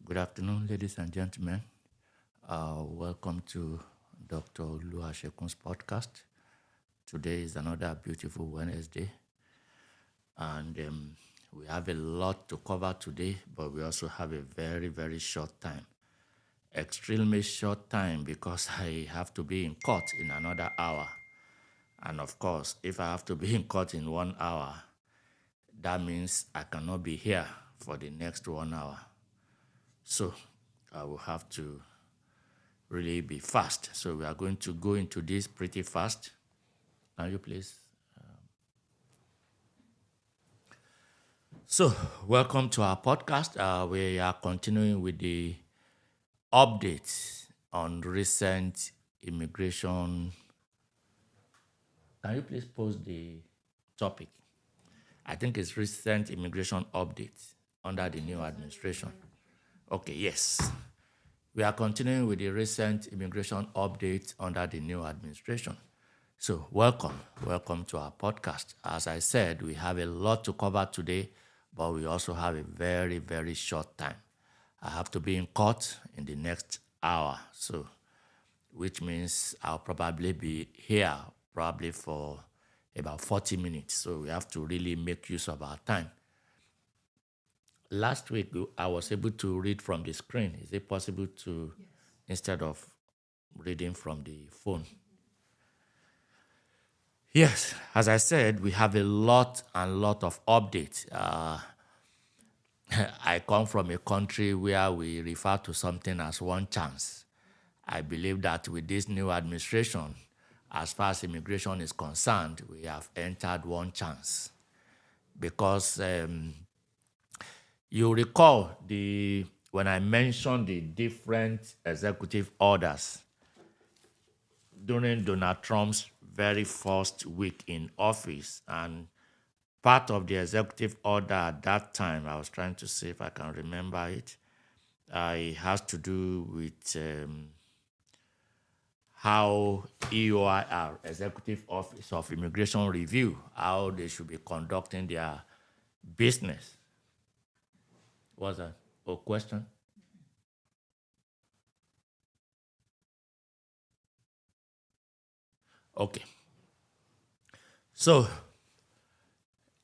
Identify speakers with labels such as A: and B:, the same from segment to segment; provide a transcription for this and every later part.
A: Good afternoon, ladies and gentlemen. Welcome to Dr. Olu Asekun's podcast. Today is another beautiful Wednesday, and we have a lot to cover today, but we also have a very, very short time. Extremely short time because I have to be in court in another hour. And of course, if I have to be in court in 1 hour, that means I cannot be here for the next 1 hour. So I will have to really be fast. So we are going to go into this pretty fast. Can you please? So welcome to our podcast. We are continuing with the updates on recent immigration. Can you please post the topic? I think it's recent immigration updates under the new administration. Okay, yes. We are continuing with the recent immigration updates under the new administration. So welcome to our podcast. As I said, we have a lot to cover today, but we also have a very, very short time. I have to be in court in the next hour, so which means I'll probably be here probably for about 40 minutes. So we have to really make use of our time. Last week, I was able to read from the screen. Is it possible to, instead of reading from the phone? Yes, as I said, we have a lot of updates. I come from a country where we refer to something as one chance. I believe that with this new administration, as far as immigration is concerned, we have entered one chance. Because you recall when I mentioned the different executive orders during Donald Trump's very first week in office, and part of the executive order at that time, I was trying to see if I can remember it. It has to do with how EOIR, Executive Office of Immigration Review, how they should be conducting their business. Was that a question? Okay. So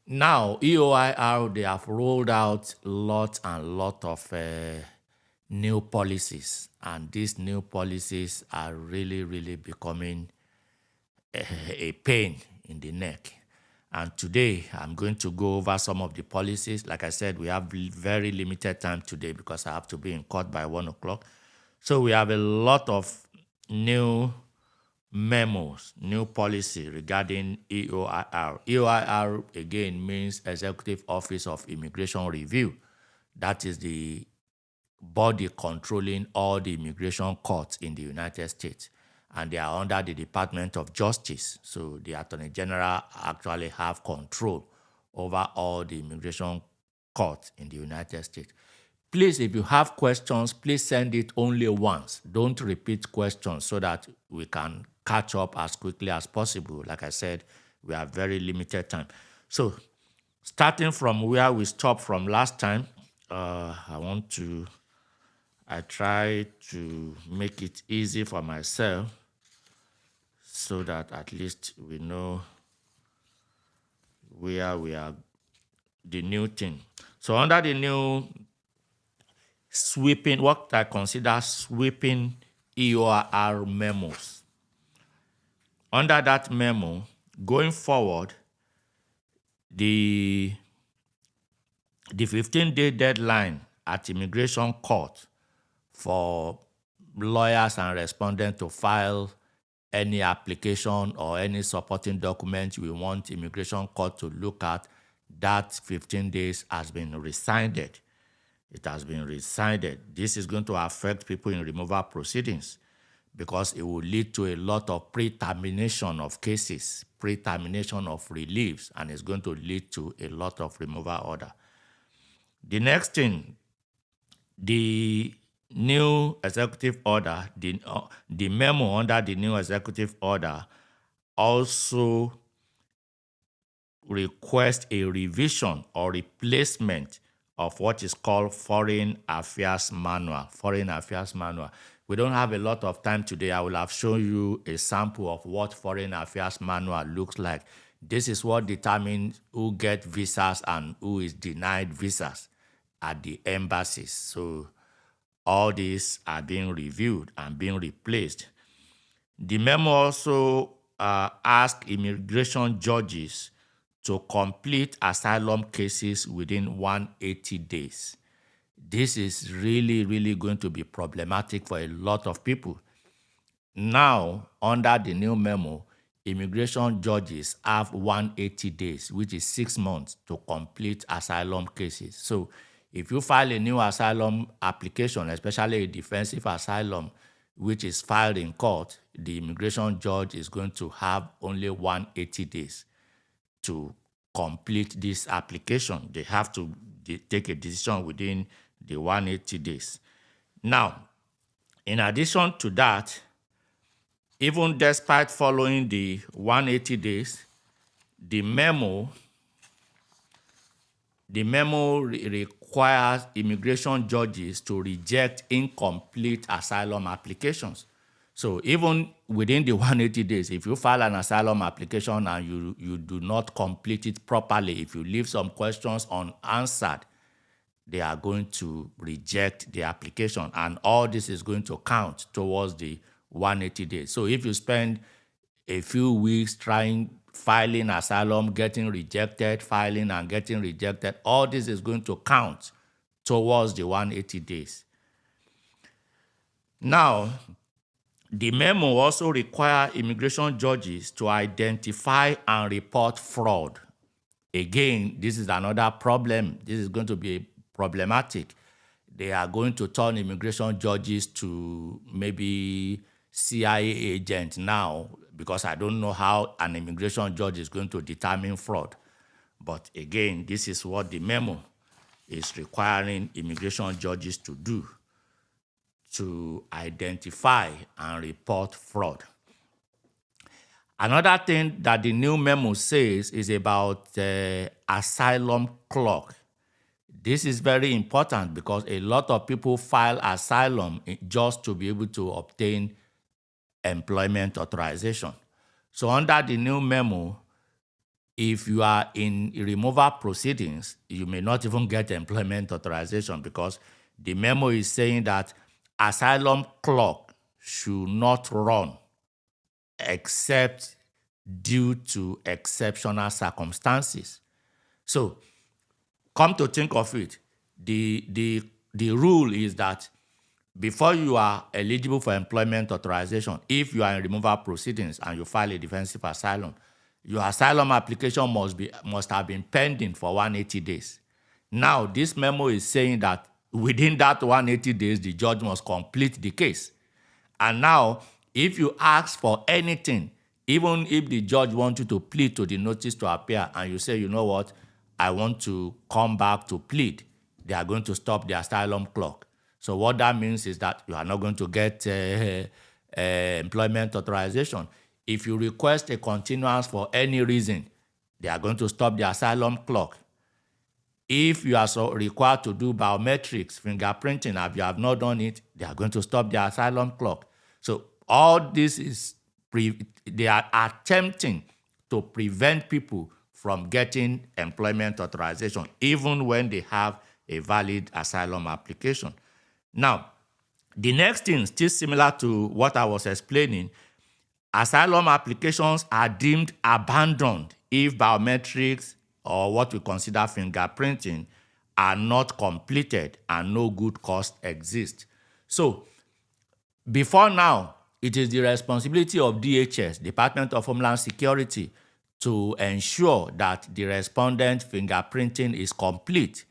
A: now EOIR, they have rolled out lot of new policies, and these new policies are really becoming a pain in the neck. And today I'm going to go over some of the policies. Like I said, we have very limited time today because I have to be in court by 1 o'clock. So we have a lot of new memos, new policy regarding EOIR. EOIR, again, means Executive Office of Immigration Review. That is the body controlling all the immigration courts in the United States. And they are under the Department of Justice. So the Attorney General actually have control over all the immigration courts in the United States. Please, if you have questions, please send it only once. Don't repeat questions so that we can catch up as quickly as possible. Like I said, we have very limited time. So starting from where we stopped from last time, I try to make it easy for myself so that at least we know where we are, the new thing. So under the new sweeping, what I consider sweeping EOR memos. Under that memo, going forward, the 15-day deadline at immigration court for lawyers and respondents to file any application or any supporting document we want immigration court to look at, that 15 days has been rescinded. It has been rescinded. This is going to affect people in removal proceedings because it will lead to a lot of pre-termination of cases, pre-termination of reliefs, and it's going to lead to a lot of removal order. The next thing, the new executive order, the memo under the new executive order also request a revision or replacement of what is called Foreign Affairs Manual. Foreign Affairs Manual. We don't have a lot of time today. I will have shown you a sample of what Foreign Affairs Manual looks like. This is what determines who gets visas and who is denied visas at the embassies. So all these are being reviewed and being replaced. The memo also asked immigration judges to complete asylum cases within 180 days. This is really, really going to be problematic for a lot of people. Now, under the new memo, immigration judges have 180 days, which is 6 months, to complete asylum cases. So if you file a new asylum application, especially a defensive asylum, which is filed in court, the immigration judge is going to have only 180 days to complete this application. They have to take a decision within the 180 days. Now, in addition to that, even despite following the 180 days, the memo requires immigration judges to reject incomplete asylum applications. So even within the 180 days, if you file an asylum application and you do not complete it properly, if you leave some questions unanswered, they are going to reject the application, and all this is going to count towards the 180 days. So if you spend a few weeks filing asylum, getting rejected, filing and getting rejected, all this is going to count towards the 180 days. Now, the memo also requires immigration judges to identify and report fraud. Again, this is another problem. This is going to be problematic. They are going to turn immigration judges to maybe CIA agents now, because I don't know how an immigration judge is going to determine fraud. But again, this is what the memo is requiring immigration judges to do, to identify and report fraud. Another thing that the new memo says is about asylum clock. This is very important because a lot of people file asylum just to be able to obtain employment authorization. So under the new memo, if you are in removal proceedings, you may not even get employment authorization, because the memo is saying that asylum clock should not run except due to exceptional circumstances. So come to think of it, the rule is that before you are eligible for employment authorization, if you are in removal proceedings and you file a defensive asylum, your asylum application must have been pending for 180 days. Now, this memo is saying that within that 180 days, the judge must complete the case. And now, if you ask for anything, even if the judge wants you to plead to the notice to appear, and you say, you know what, I want to come back to plead, they are going to stop the asylum clock. So what that means is that you are not going to get employment authorization. If you request a continuance for any reason, they are going to stop the asylum clock. If you are required to do biometrics, fingerprinting, and you have not done it, they are going to stop the asylum clock. So all this is, they are attempting to prevent people from getting employment authorization, even when they have a valid asylum application. Now, the next thing, still similar to what I was explaining, asylum applications are deemed abandoned if biometrics or what we consider fingerprinting are not completed and no good cause exists. So, before now, it is the responsibility of DHS, Department of Homeland Security, to ensure that the respondent fingerprinting is complete.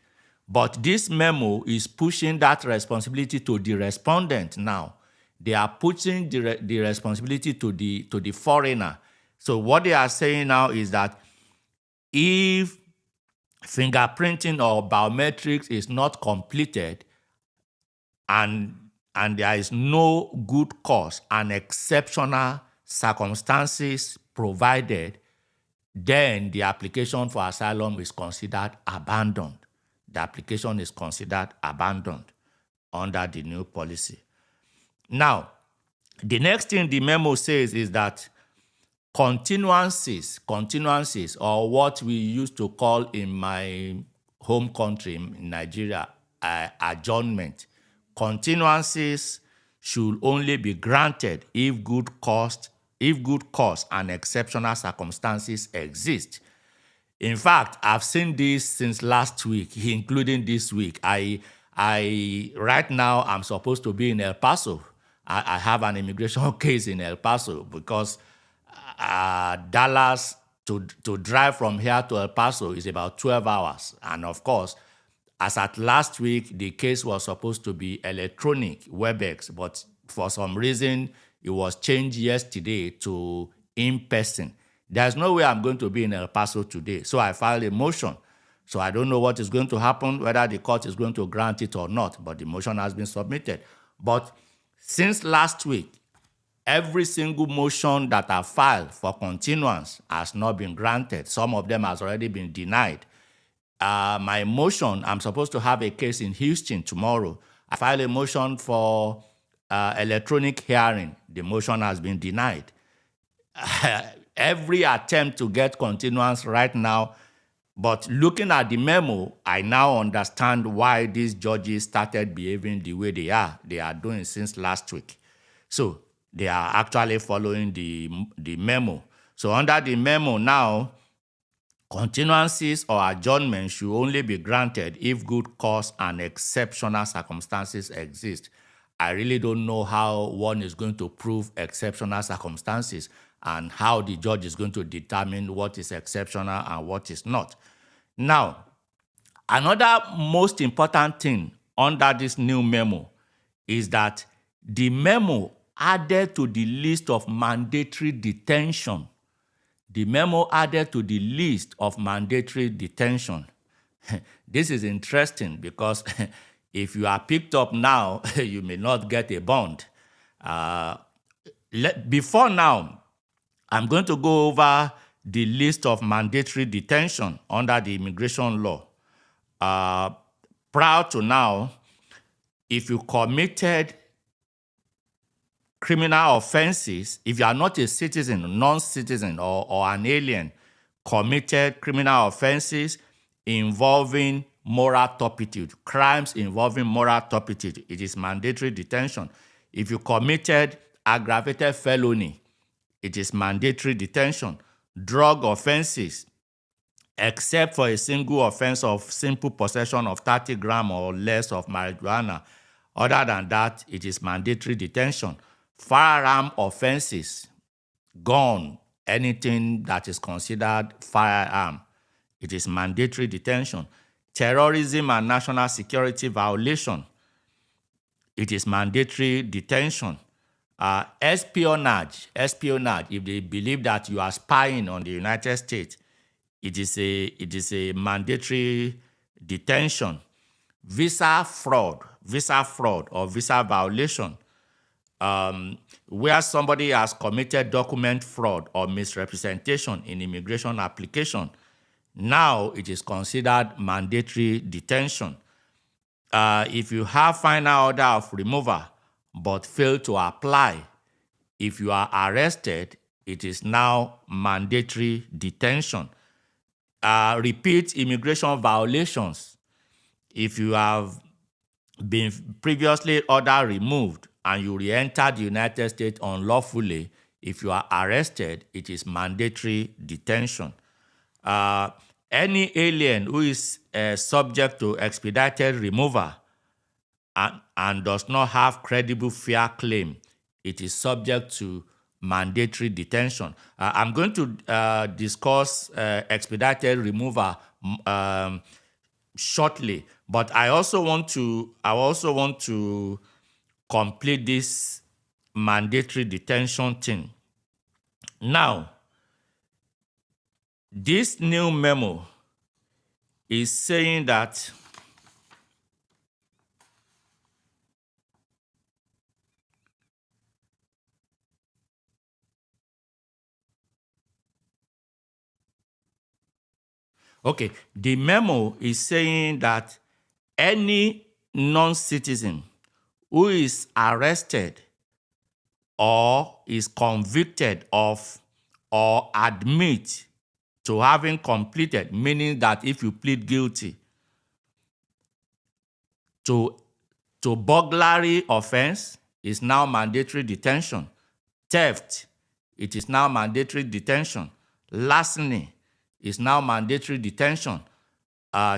A: But this memo is pushing that responsibility to the respondent now. They are pushing the responsibility to the foreigner. So what they are saying now is that if fingerprinting or biometrics is not completed and there is no good cause and exceptional circumstances provided, then the application for asylum is considered abandoned. the application is considered abandoned under the new policy. Now, the next thing the memo says is that continuances, or what we used to call in my home country, in Nigeria, adjournment. Continuances should only be granted if good cause and exceptional circumstances exist. In fact, I've seen this since last week, including this week. I right now I'm supposed to be in El Paso. I have an immigration case in El Paso because Dallas to drive from here to El Paso is about 12 hours. And of course, as at last week, the case was supposed to be electronic, WebEx, but for some reason, it was changed yesterday to in-person. There's no way I'm going to be in El Paso today. So I filed a motion. So I don't know what is going to happen, whether the court is going to grant it or not, but the motion has been submitted. But since last week, every single motion that I filed for continuance has not been granted. Some of them has already been denied. My motion, I'm supposed to have a case in Houston tomorrow. I filed a motion for electronic hearing. The motion has been denied. Every attempt to get continuance right now, but looking at the memo, I now understand why these judges started behaving the way they are. They are doing since last week. So they are actually following the memo. So under the memo now, continuances or adjournments should only be granted if good cause and exceptional circumstances exist. I really don't know how one is going to prove exceptional circumstances and how the judge is going to determine what is exceptional and what is not. Now, another most important thing under this new memo is that the memo added to the list of mandatory detention. The memo added to the list of mandatory detention. This is interesting because if you are picked up now, you may not get a bond. Before now, I'm going to go over the list of mandatory detention under the immigration law. Prior to now, if you committed criminal offenses, if you are not a citizen, non-citizen, or an alien, committed criminal offenses involving moral turpitude, crimes involving moral turpitude, it is mandatory detention. If you committed aggravated felony, it is mandatory detention. Drug offenses, except for a single offense of simple possession of 30 grams or less of marijuana. Other than that, it is mandatory detention. Firearm offenses, gun, anything that is considered firearm, it is mandatory detention. Terrorism and national security violation, it is mandatory detention. Espionage, if they believe that you are spying on the United States, it is a mandatory detention. Visa fraud or visa violation, where somebody has committed document fraud or misrepresentation in immigration application, now it is considered mandatory detention. If you have final order of removal but fail to apply, if you are arrested, it is now mandatory detention. Repeat immigration violations, if you have been previously order removed and you re-enter the United States unlawfully, if you are arrested, it is mandatory detention. Any alien who is subject to expedited removal and does not have credible fair claim, it is subject to mandatory detention. I'm going to discuss expedited removal shortly, but I also want to complete this mandatory detention thing. Now, this new memo is saying that Okay, the memo is saying that any non-citizen who is arrested or is convicted of or admit to having completed, meaning that if you plead guilty to burglary offense, is now mandatory detention. Theft, it is now mandatory detention. Larceny is now mandatory detention.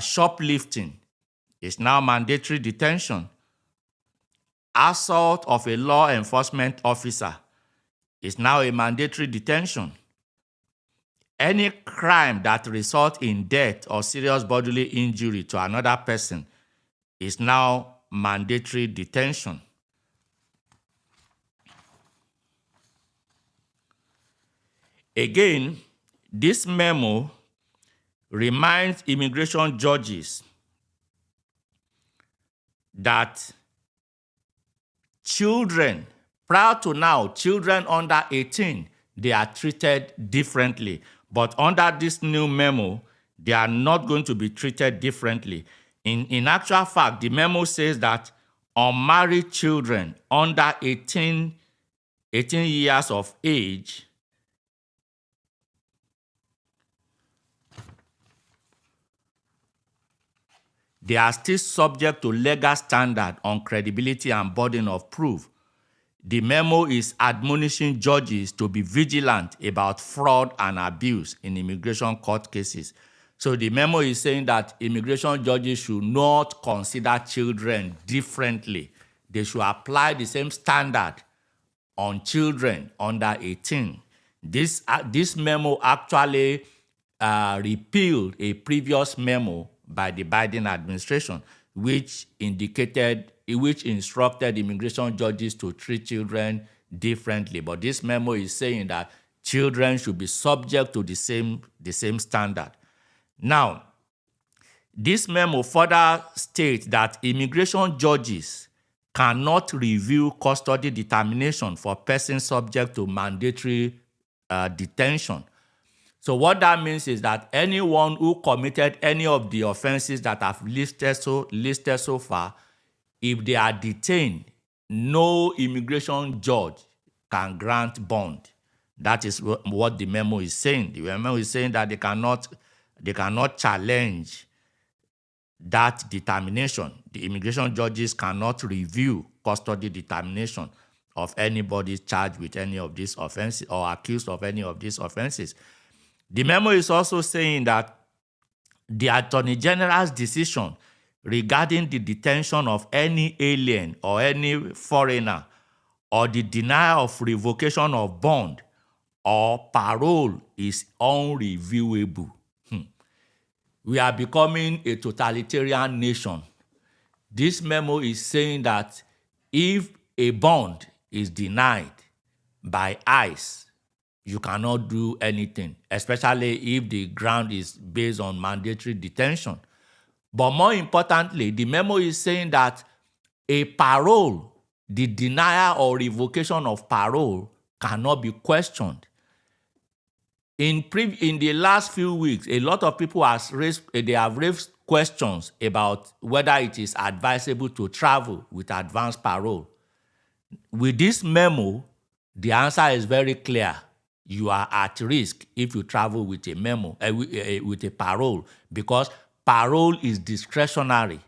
A: Shoplifting is now mandatory detention. Assault of a law enforcement officer is now a mandatory detention. Any crime that results in death or serious bodily injury to another person is now mandatory detention. Again, this memo reminds immigration judges that children, prior to now, children under 18, they are treated differently. But under this new memo, they are not going to be treated differently. In actual fact, the memo says that unmarried children under 18 years of age they are still subject to legal standard on credibility and burden of proof. The memo is admonishing judges to be vigilant about fraud and abuse in immigration court cases. So the memo is saying that immigration judges should not consider children differently. They should apply the same standard on children under 18. This memo actually repealed a previous memo by the Biden administration, which instructed immigration judges to treat children differently. But this memo is saying that children should be subject to the same standard. Now, this memo further states that immigration judges cannot review custody determination for persons subject to mandatory detention. So what that means is that anyone who committed any of the offenses that I've listed so far, if they are detained, no immigration judge can grant bond. That is what the memo is saying. The memo is saying that they cannot challenge that determination. The immigration judges cannot review custody determination of anybody charged with any of these offenses or accused of any of these offenses. The memo is also saying that the Attorney General's decision regarding the detention of any alien or any foreigner or the denial of revocation of bond or parole is unreviewable. We are becoming a totalitarian nation. This memo is saying that if a bond is denied by ICE, you cannot do anything, especially if the ground is based on mandatory detention. But more importantly, the memo is saying that a parole, the denial or revocation of parole, cannot be questioned. In the last few weeks, a lot of people have raised questions about whether it is advisable to travel with advanced parole. With this memo, the answer is very clear. You are at risk if you travel with a with a parole, because parole is discretionary.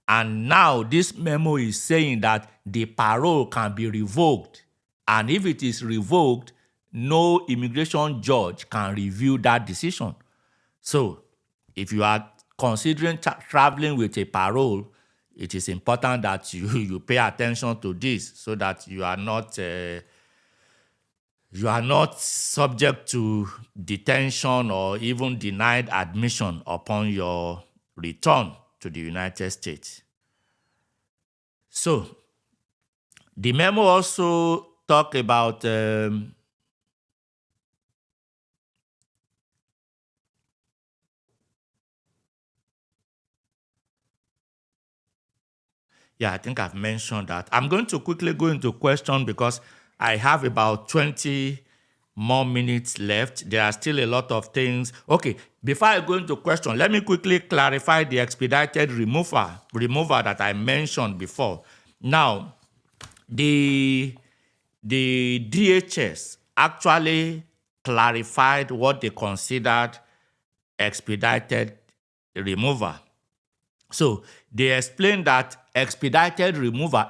A: And now this memo is saying that the parole can be revoked. And if it is revoked, no immigration judge can review that decision. So if you are considering traveling with a parole, it is important that you pay attention to this so that you are not subject to detention or even denied admission upon your return to the United States. So, the memo also talk about I think I've mentioned that. I'm going to quickly go into question because I have about 20 more minutes left. There are still a lot of things. Okay, before I go into question, let me quickly clarify the expedited removal that I mentioned before. Now, the DHS actually clarified what they considered expedited removal. So they explained that expedited removal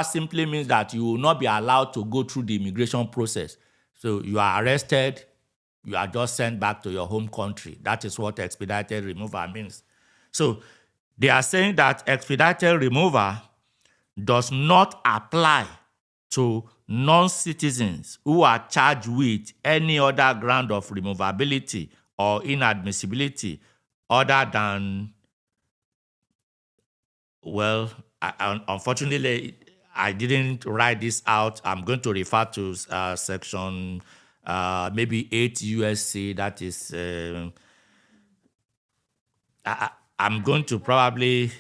A: simply means that you will not be allowed to go through the immigration process. So you are arrested, you are just sent back to your home country. That is what expedited removal means. So they are saying that expedited removal does not apply to non-citizens who are charged with any other ground of removability or inadmissibility other than, well, unfortunately, I didn't write this out. I'm going to refer to section maybe 8 USC. That is, I'm going to probably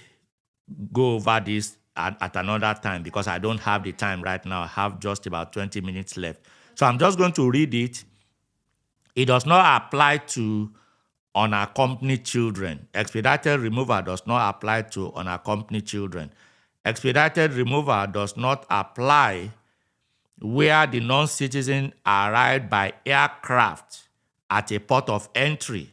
A: go over this at another time because I don't have the time right now. I have just about 20 minutes left. So I'm just going to read it. It does not apply to unaccompanied children. Expedited removal does not apply to unaccompanied children. Expedited removal does not apply where the non-citizen arrived by aircraft at a port of entry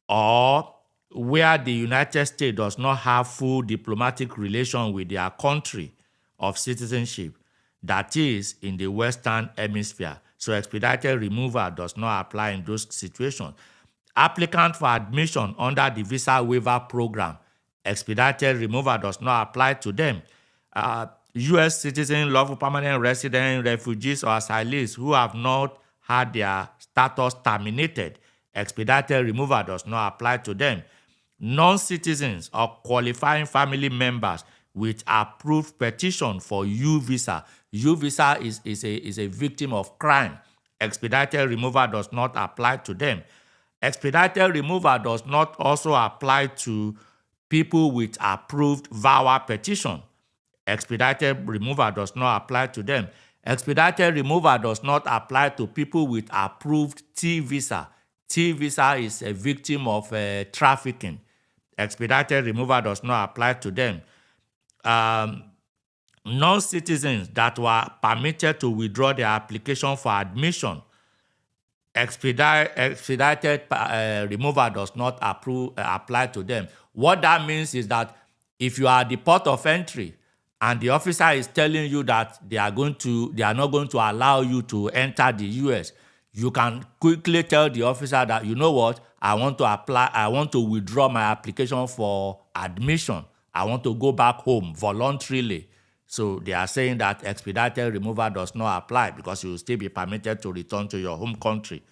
A: or where the United States does not have full diplomatic relation with their country of citizenship, that is, in the Western Hemisphere. So expedited removal does not apply in those situations. Applicant for admission under the visa waiver program, expedited removal does not apply to them. U.S. citizens, lawful permanent residents, refugees, or asylees who have not had their status terminated, expedited removal does not apply to them. Non-citizens or qualifying family members with approved petition for U visa. U visa is a victim of crime. Expedited removal does not apply to them. Expedited removal does not also apply to people with approved VAWA petition. Expedited removal does not apply to them. Expedited removal does not apply to people with approved T visa. T visa is a victim of trafficking. Expedited removal does not apply to them. Non-citizens that were permitted to withdraw their application for admission, expedited removal does not apply to them. What that means is that if you are at the port of entry and the officer is telling you that they are not going to allow you to enter the US, you can quickly tell the officer that, you know what, I want to withdraw my application for admission. I want to go back home voluntarily. So they are saying that expedited removal does not apply because you will still be permitted to return to your home country.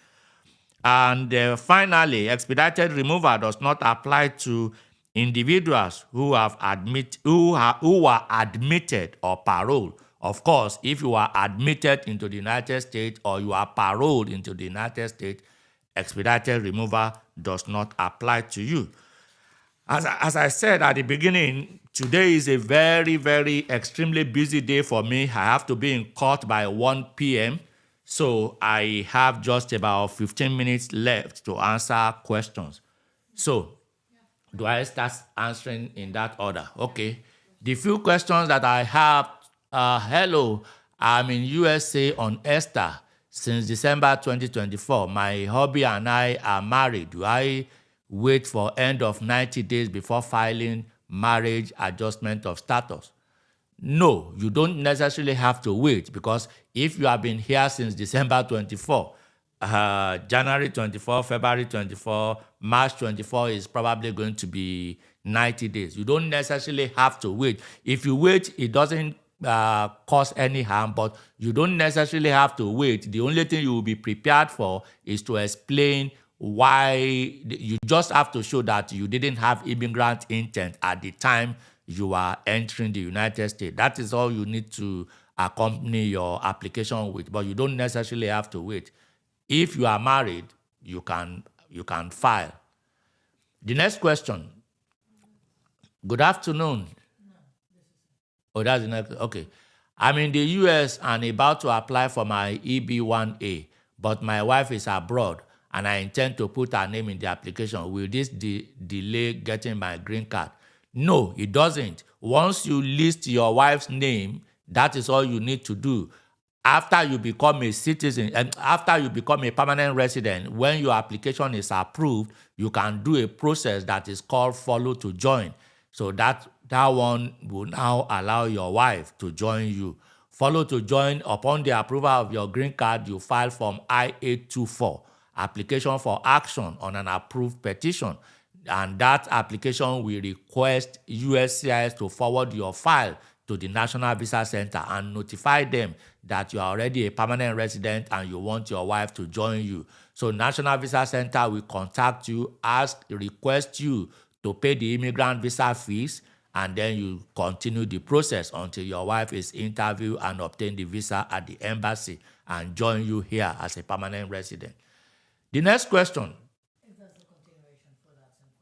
A: And finally, expedited removal does not apply to individuals who were admitted or paroled. Of course, if you are admitted into the United States or you are paroled into the United States, expedited removal does not apply to you. As I said at the beginning, today is a very, very extremely busy day for me. I have to be in court by 1 p.m., so I have just about 15 minutes left to answer questions. So, do I start answering in that order? Okay. The few questions that I have, hello, I'm in USA on Esther since December 2024. My hubby and I are married. Do I wait for end of 90 days before filing marriage adjustment of status? No, you don't necessarily have to wait, because if you have been here since December 24, January 24, February 24, March 24 is probably going to be 90 days. You don't necessarily have to wait. If you wait, it doesn't cause any harm, but you don't necessarily have to wait. The only thing you will be prepared for is to explain why. You just have to show that you didn't have immigrant intent at the time you are entering the United States. That is all you need to accompany your application with, but you don't necessarily have to wait. If you are married, you can file. The next question. Good afternoon. Oh, that's the next. Okay. I'm in the US and about to apply for my EB1A, but my wife is abroad and I intend to put her name in the application. Will this delay getting my green card? No, it doesn't. Once you list your wife's name, that is all you need to do. After you become a citizen and after you become a permanent resident, when your application is approved, you can do a process that is called follow to join. So that one will now allow your wife to join you. Follow to join, upon the approval of your green card, you file Form I-824, application for action on an approved petition. And that application will request USCIS to forward your file to the National Visa Center and notify them that you are already a permanent resident and you want your wife to join you. So National Visa Center will contact you, request you to pay the immigrant visa fees, and then you continue the process until your wife is interviewed and obtain the visa at the embassy and join you here as a permanent resident. The next question.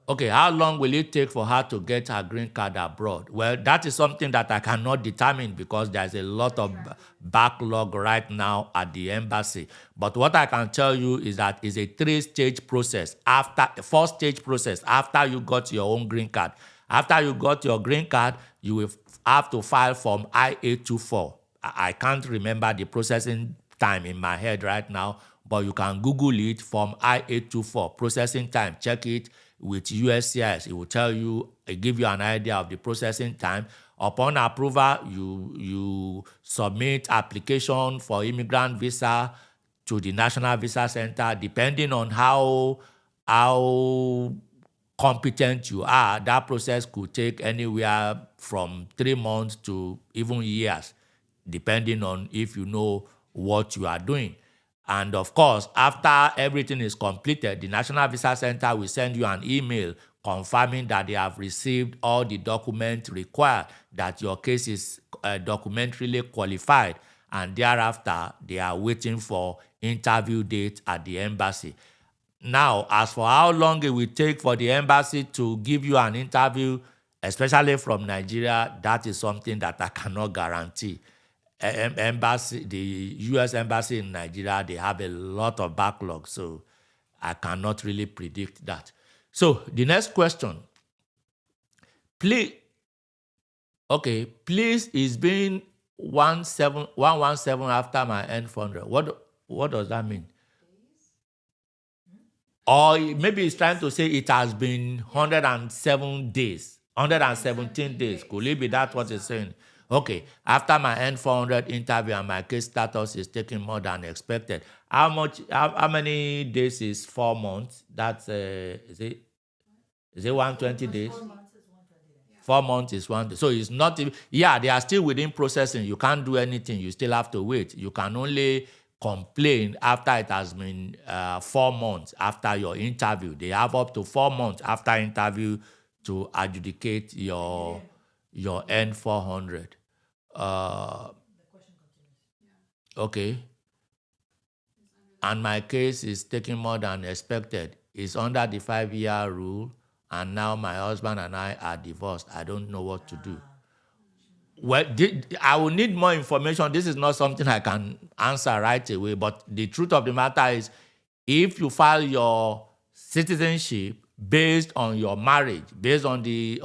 A: Okay, how long will it take for her to get her green card abroad? Well, that is something that I cannot determine because there's a lot of backlog right now at the embassy. But what I can tell you is that it's a 3-stage process. Four-stage process after you got your own green card. After you got your green card, you will have to file Form I-824. I can't remember the processing time in my head right now, but you can Google it, Form I-824, processing time, check it with USCIS. It will tell you, give you an idea of the processing time. Upon approval, you submit application for immigrant visa to the National Visa Center. Depending on how competent you are, that process could take anywhere from 3 months to even years, depending on if you know what you are doing. And of course, after everything is completed, the National Visa Center will send you an email confirming that they have received all the documents required, that your case is documentarily qualified, and thereafter, they are waiting for interview date at the embassy. Now, as for how long it will take for the embassy to give you an interview, especially from Nigeria, that is something that I cannot guarantee. Embassy, the U.S. Embassy in Nigeria, they have a lot of backlog, so I cannot really predict that. So the next question, please, it's been 117 after my N400. What does that mean? Or maybe it's trying to say it has been 107 days, 117 days. Could it be that what it's saying? Okay, after my N400 interview and my case status is taking more than expected. How many days is 4 months? That's, is it 120 days? 4 months is 120 days. 4 months is 1 day. So it's not, they are still within processing. You can't do anything. You still have to wait. You can only complain after it has been 4 months after your interview. They have up to 4 months after interview to adjudicate your N400. The question continues. Okay. And my case is taking more than expected. It's under the 5-year rule, and now my husband and I are divorced. I don't know what to do. Well, I will need more information. This is not something I can answer right away, but the truth of the matter is, if you file your citizenship based on your marriage, based on the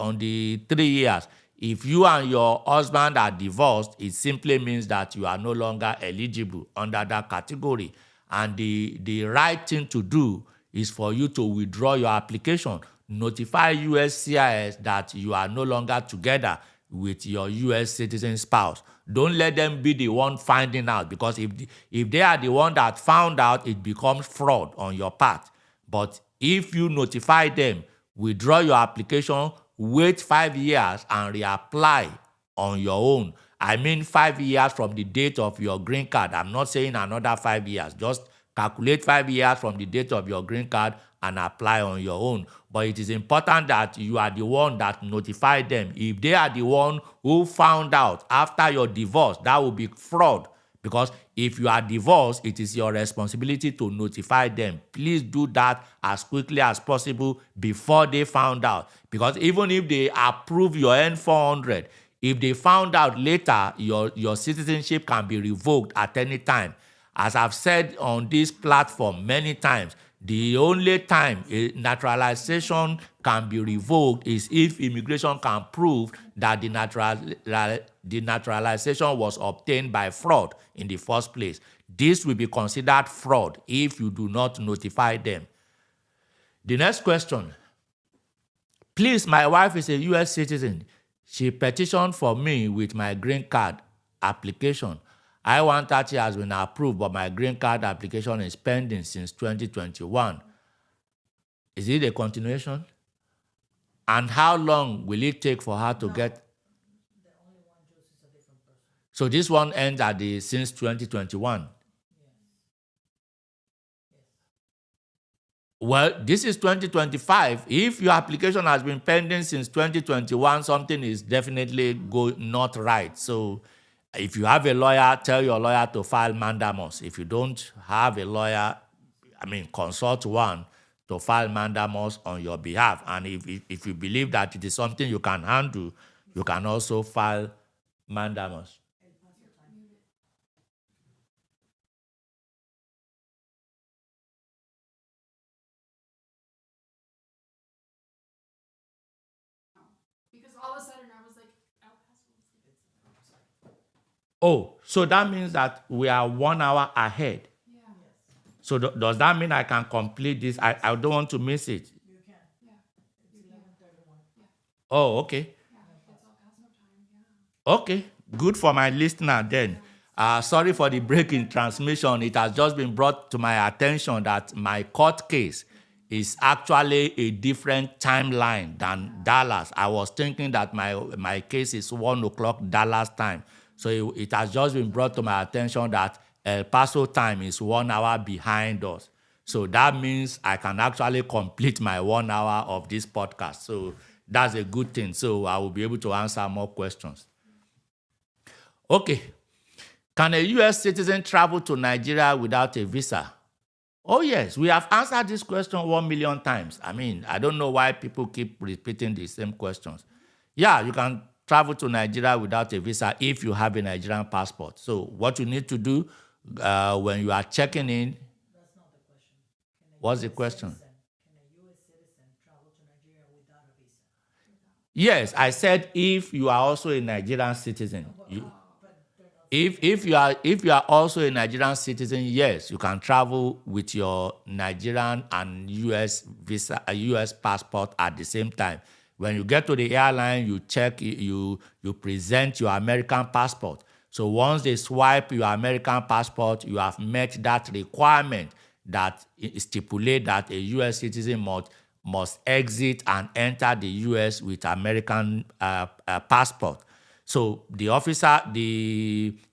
A: 3 years, if you and your husband are divorced, it simply means that you are no longer eligible under that category. And the right thing to do is for you to withdraw your application. Notify USCIS that you are no longer together with your U.S. citizen spouse. Don't let them be the one finding out, because if they are the one that found out, it becomes fraud on your part. But if you notify them, withdraw your application, wait 5 years and reapply on your own. I mean 5 years from the date of your green card. I'm not saying another 5 years. Just calculate 5 years from the date of your green card and apply on your own. But it is important that you are the one that notified them. If they are the one who found out after your divorce, that will be fraud. Because if you are divorced, it is your responsibility to notify them. Please do that as quickly as possible before they found out. Because even if they approve your N400, If they found out later, your citizenship can be revoked at any time. As I've said on this platform many times, the only time a naturalization can be revoked is if immigration can prove that the naturalization was obtained by fraud in the first place. This will be considered fraud if you do not notify them. The next question. Please, my wife is a U.S. citizen. She petitioned for me with my green card application. I-130 has been approved, but my green card application is pending since 2021. Is it a continuation? And how long will it take for her to get?
B: The only one Juice is a different person.
A: So this one ends at the since 2021. Well, this is 2025. If your application has been pending since 2021, something is definitely not right. So if you have a lawyer, tell your lawyer to file mandamus. If you don't have a lawyer, consult one to file mandamus on your behalf. And if you believe that it is something you can handle, you can also file mandamus.
C: Because all of a sudden I was like, El Paso.
A: Oh, so that means that we are 1 hour ahead.
C: Yeah.
A: So does that mean I can complete this? I don't want to miss it.
B: You can.
C: Yeah.
B: It's 11:31.
A: Oh, okay.
C: Yeah. It's El Paso time. Yeah.
A: Okay, good for my listener then. Sorry for the break in transmission. It has just been brought to my attention that my court case is actually a different timeline than Dallas. I was thinking that my case is 1 o'clock Dallas time. So it has just been brought to my attention that El Paso time is 1 hour behind us. So that means I can actually complete my 1 hour of this podcast. So that's a good thing. So I will be able to answer more questions. Okay. Can a U.S. citizen travel to Nigeria without a visa? Oh, yes. We have answered this question 1 million times. I don't know why people keep repeating the same questions. Yeah, you can travel to Nigeria without a visa if you have a Nigerian passport. So what you need to do when you are checking in.
B: That's not the question.
A: What's the question?
B: Can a U.S. citizen travel to Nigeria without a visa?
A: Yes, I said if you are also a Nigerian citizen. If you are also a Nigerian citizen, yes, you can travel with your Nigerian and U.S. visa, a U.S. passport at the same time. When you get to the airline, you check, you present your American passport. So once they swipe your American passport, you have met that requirement that stipulate that a U.S. citizen must exit and enter the U.S. with American passport. So the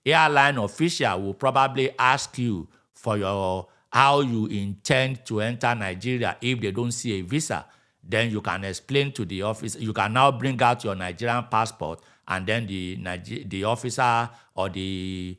A: airline official will probably ask you for how you intend to enter Nigeria if they don't see a visa. Then you can explain to the officer. You can now bring out your Nigerian passport, and then the officer or the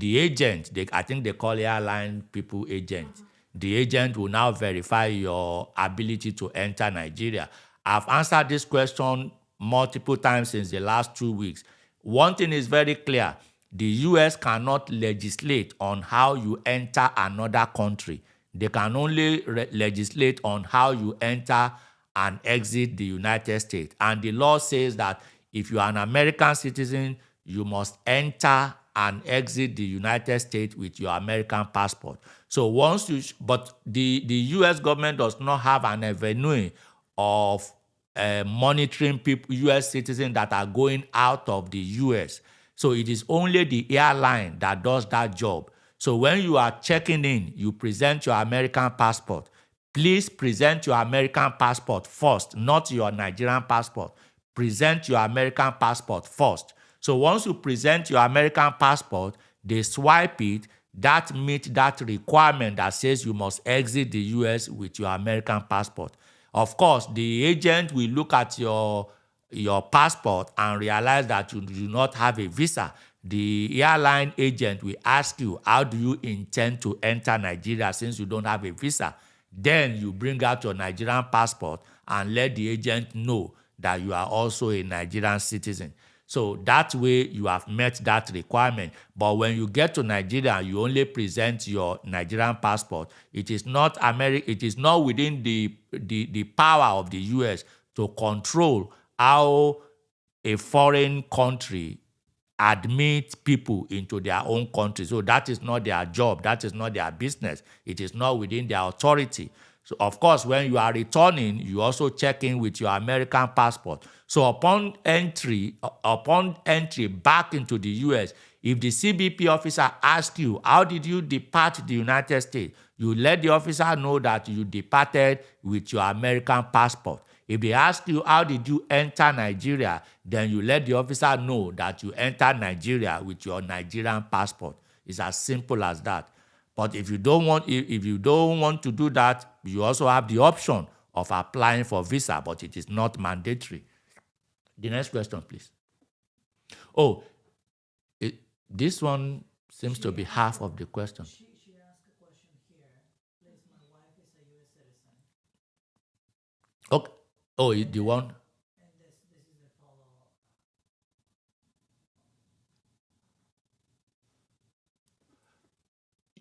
A: agent, I think they call airline people agent. The agent will now verify your ability to enter Nigeria. I've answered this question multiple times since the last 2 weeks. One thing is very clear. The U.S. cannot legislate on how you enter another country. They can only legislate on how you enter and exit the United States. And the law says that if you are an American citizen, you must enter and exit the United States with your American passport. So but the U.S. government does not have an avenue of monitoring people, U.S. citizens that are going out of the U.S. So it is only the airline that does that job. So when you are checking in, you present your American passport. Please present your American passport first, not your Nigerian passport. Present your American passport first. So once you present your American passport, they swipe it. That meets that requirement that says you must exit the U.S. with your American passport. Of course, the agent will look at your passport and realize that you do not have a visa. The airline agent will ask you, how do you intend to enter Nigeria since you don't have a visa? Then you bring out your Nigerian passport and let the agent know that you are also a Nigerian citizen. So that way you have met that requirement. But when you get to Nigeria, you only present your Nigerian passport. It is not it is not within the power of the US to control how a foreign country admit people into their own country. So that is not their job. That is not their business. It is not within their authority. So of course, when you are returning, you also check in with your American passport. So upon entry back into the US, if the CBP officer asks you, how did you depart the United States? You let the officer know that you departed with your American passport. If they ask you, how did you enter Nigeria? Then you let the officer know that you entered Nigeria with your Nigerian passport. It's as simple as that. But if you don't want, if you don't want to do that, you also have the option of applying for visa, but it is not mandatory. The next question, please. Oh, this one seems to be half of the question.
B: She asked a question here. Please, my wife is a U.S. citizen.
A: Okay. Oh, the one.
B: And this is the follow-up.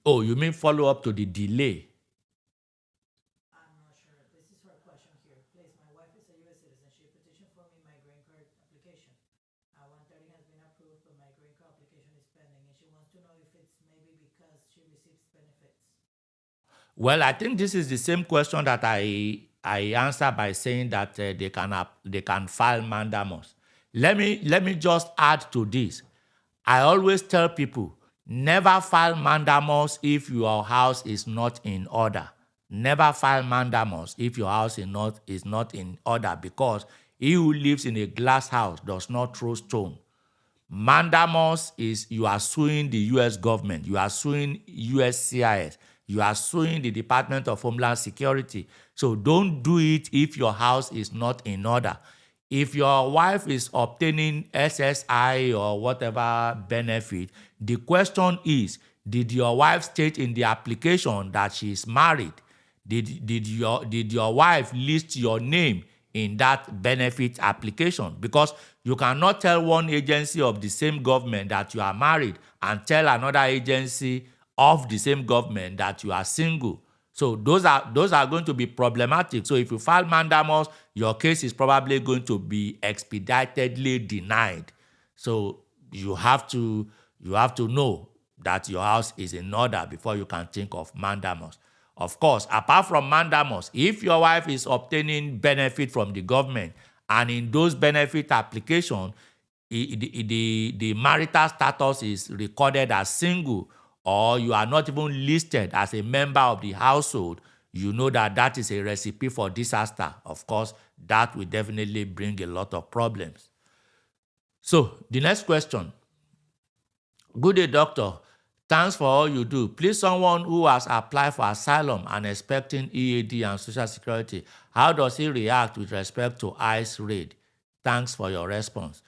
A: Oh, you mean follow up to the delay?
B: I'm not sure. This is her question here. Please, my wife is a U.S. citizen. She petitioned for me my green card application. I-130 has been approved, but my green card application is pending, and she wants to know if it's maybe because she receives benefits.
A: Well, I think this is the same question that I answered by saying that they can file mandamus. Let me just add to this. I always tell people, never file mandamus if your house is not in order. Never file mandamus if your house is not in order, because he who lives in a glass house does not throw stone. Mandamus is you are suing the US government, you are suing USCIS, you are suing the Department of Homeland Security. So don't do it if your house is not in order. If your wife is obtaining SSI or whatever benefit, the question is, did your wife state in the application that she is married? Did your wife list your name in that benefit application? Because you cannot tell one agency of the same government that you are married and tell another agency of the same government that you are single. So those are going to be problematic. So if you file mandamus, your case is probably going to be expeditedly denied. So you have to know that your house is in order before you can think of mandamus. Of course, apart from mandamus, if your wife is obtaining benefit from the government and in those benefit application, the marital status is recorded as single, or you are not even listed as a member of the household, you know that that is a recipe for disaster. Of course, that will definitely bring a lot of problems. So the next question. Good day, doctor. Thanks for all you do. Please, someone who has applied for asylum and expecting EAD and Social Security, how does he react with respect to ICE raid? Thanks for your response.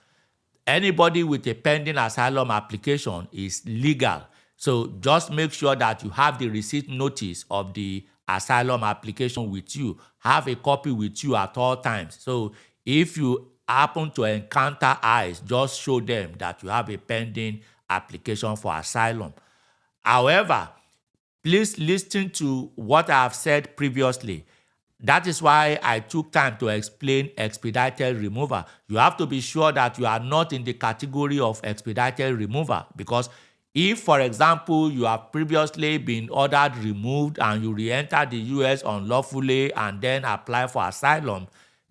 A: Anybody with a pending asylum application is legal. So just make sure that you have the receipt notice of the asylum application with you. Have a copy with you at all times. So if you happen to encounter ICE, just show them that you have a pending application for asylum. However, please listen to what I have said previously. That is why I took time to explain expedited removal. You have to be sure that you are not in the category of expedited removal, because if, for example, you have previously been ordered removed and you re-enter the US unlawfully and then apply for asylum,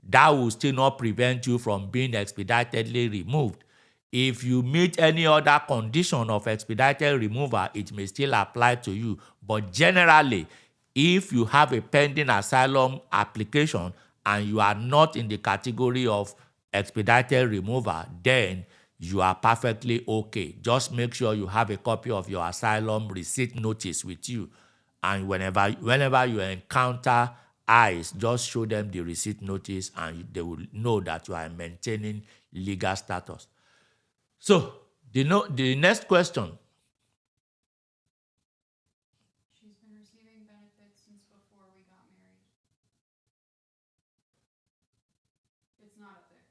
A: that will still not prevent you from being expeditedly removed. If you meet any other condition of expedited removal, it may still apply to you. But generally, if you have a pending asylum application and you are not in the category of expedited removal, then you are perfectly okay. Just make sure you have a copy of your asylum receipt notice with you. And whenever you encounter ICE, just show them the receipt notice and they will know that you are maintaining legal status. So, the next question.
C: She's been receiving benefits since before we got married. It's not up there.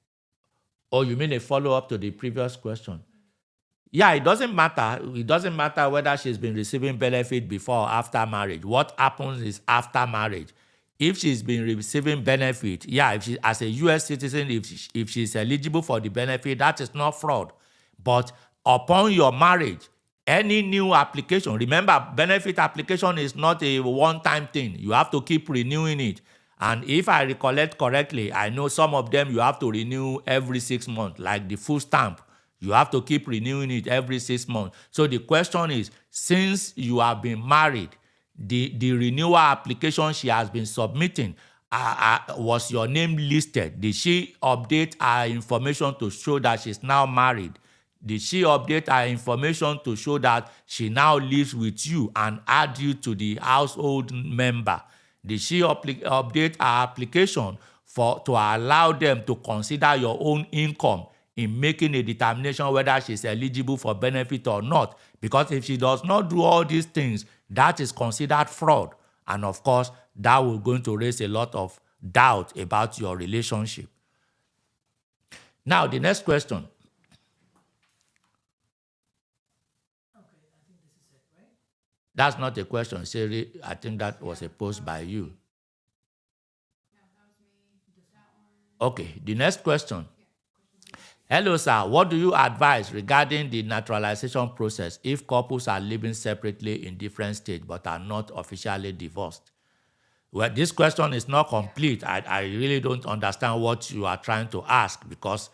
A: Oh, you mean a follow-up to the previous question? Yeah, it doesn't matter. It doesn't matter whether she's been receiving benefit before or after marriage. What happens is after marriage. If she's been receiving benefit, yeah, if she as a US citizen, if she's eligible for the benefit, that is not fraud. But upon your marriage, any new application, remember, benefit application is not a one-time thing. You have to keep renewing it. And if I recollect correctly, I know some of them you have to renew every 6 months, like the full stamp. You have to keep renewing it every 6 months. So the question is, since you have been married, the renewal application she has been submitting, was your name listed? Did she update her information to show that she's now married? Did she update her information to show that she now lives with you and add you to the household member? Did she update her application to allow them to consider your own income in making a determination whether she's eligible for benefit or not? Because if she does not do all these things, that is considered fraud. And of course, that will going to raise a lot of doubt about your relationship. Now, the next question.
B: Okay, I think this is it, right?
A: That's not a question, Siri. I think that was a post by you.
C: Yeah, that was me. That one.
A: Okay, the next question. Hello, sir. What do you advise regarding the naturalization process if couples are living separately in different states but are not officially divorced? Well, this question is not complete. I really don't understand what you are trying to ask, because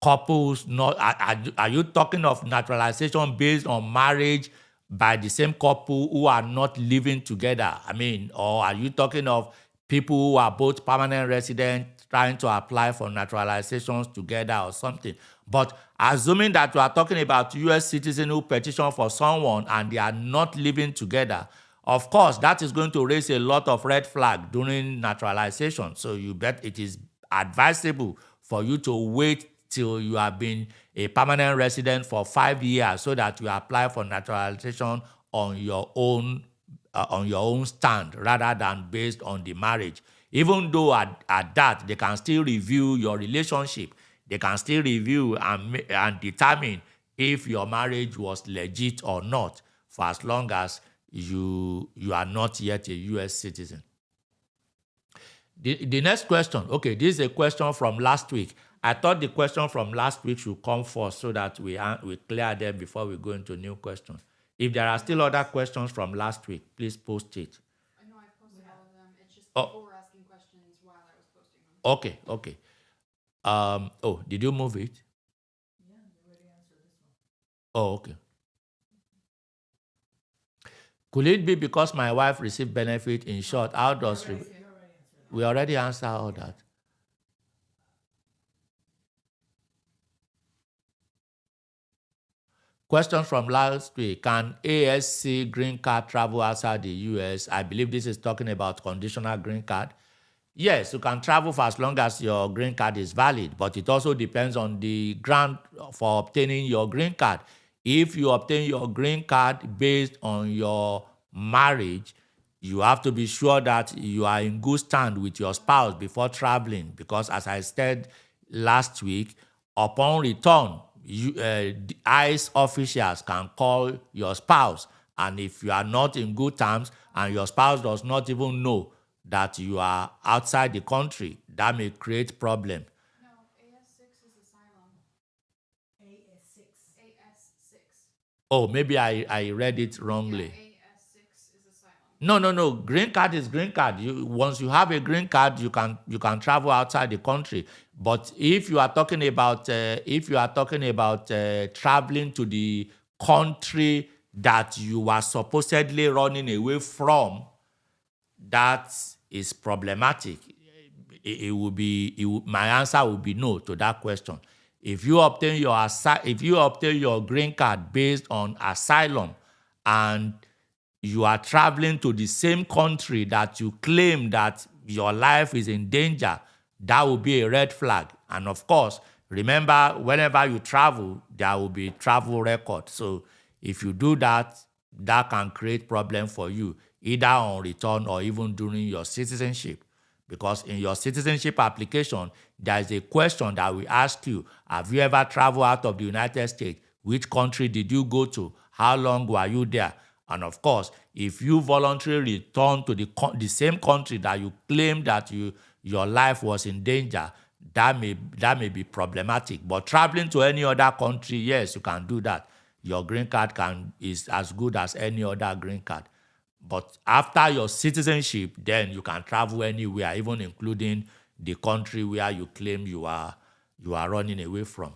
A: couples not are you talking of naturalization based on marriage by the same couple who are not living together? I mean, or are you talking of people who are both permanent residents trying to apply for naturalizations together or something? But assuming that you are talking about US citizens who petition for someone and they are not living together, of course, that is going to raise a lot of red flag during naturalization. So you bet it is advisable for you to wait till you have been a permanent resident for 5 years so that you apply for naturalization on your own stand rather than based on the marriage. Even though at that, they can still review your relationship. They can still review and determine if your marriage was legit or not, for as long as you are not yet a US citizen. The next question, okay, this is a question from last week. I thought the question from last week should come first so that we clear them before we go into new questions. If there are still other questions from last week, please post it.
C: I know I posted all of them. It's just people were asking questions while I was posting them.
A: Okay. Did you move it?
B: Yeah, you already answered this one.
A: Oh, okay. Could it be because my wife received benefit? In short, how does...
B: You already answered that.
A: We already answered all that. Question from last week. Can ASC green card travel outside the US? I believe this is talking about conditional green card. Yes, you can travel for as long as your green card is valid, but it also depends on the grant for obtaining your green card. If you obtain your green card based on your marriage, you have to be sure that you are in good stand with your spouse before traveling, because as I said last week, upon return, the ICE officials can call your spouse, and if you are not in good terms and your spouse does not even know that you are outside the country, that may create problem.
C: No, AS6 is asylum.
B: AS6.
C: AS6.
A: Oh, maybe I read it wrongly.
C: Yeah, AS6 is asylum.
A: No. Green card is green card. Once you have a green card, you can travel outside the country. But if you are talking about traveling to the country that you are supposedly running away from, that is problematic. My answer would be no to that question. If you obtain your green card based on asylum and you are traveling to the same country that you claim that your life is in danger, that will be a red flag. And of course, remember, whenever you travel, there will be travel record. So if you do that, that can create problem for you, either on return or even during your citizenship. Because in your citizenship application, there is a question that we ask you. Have you ever traveled out of the United States? Which country did you go to? How long were you there? And of course, if you voluntarily return to the same country that you claim that your life was in danger, that may be problematic. But traveling to any other country, yes, you can do that. Your green card is as good as any other green card. But after your citizenship, then you can travel anywhere, even including the country where you claim you are running away from.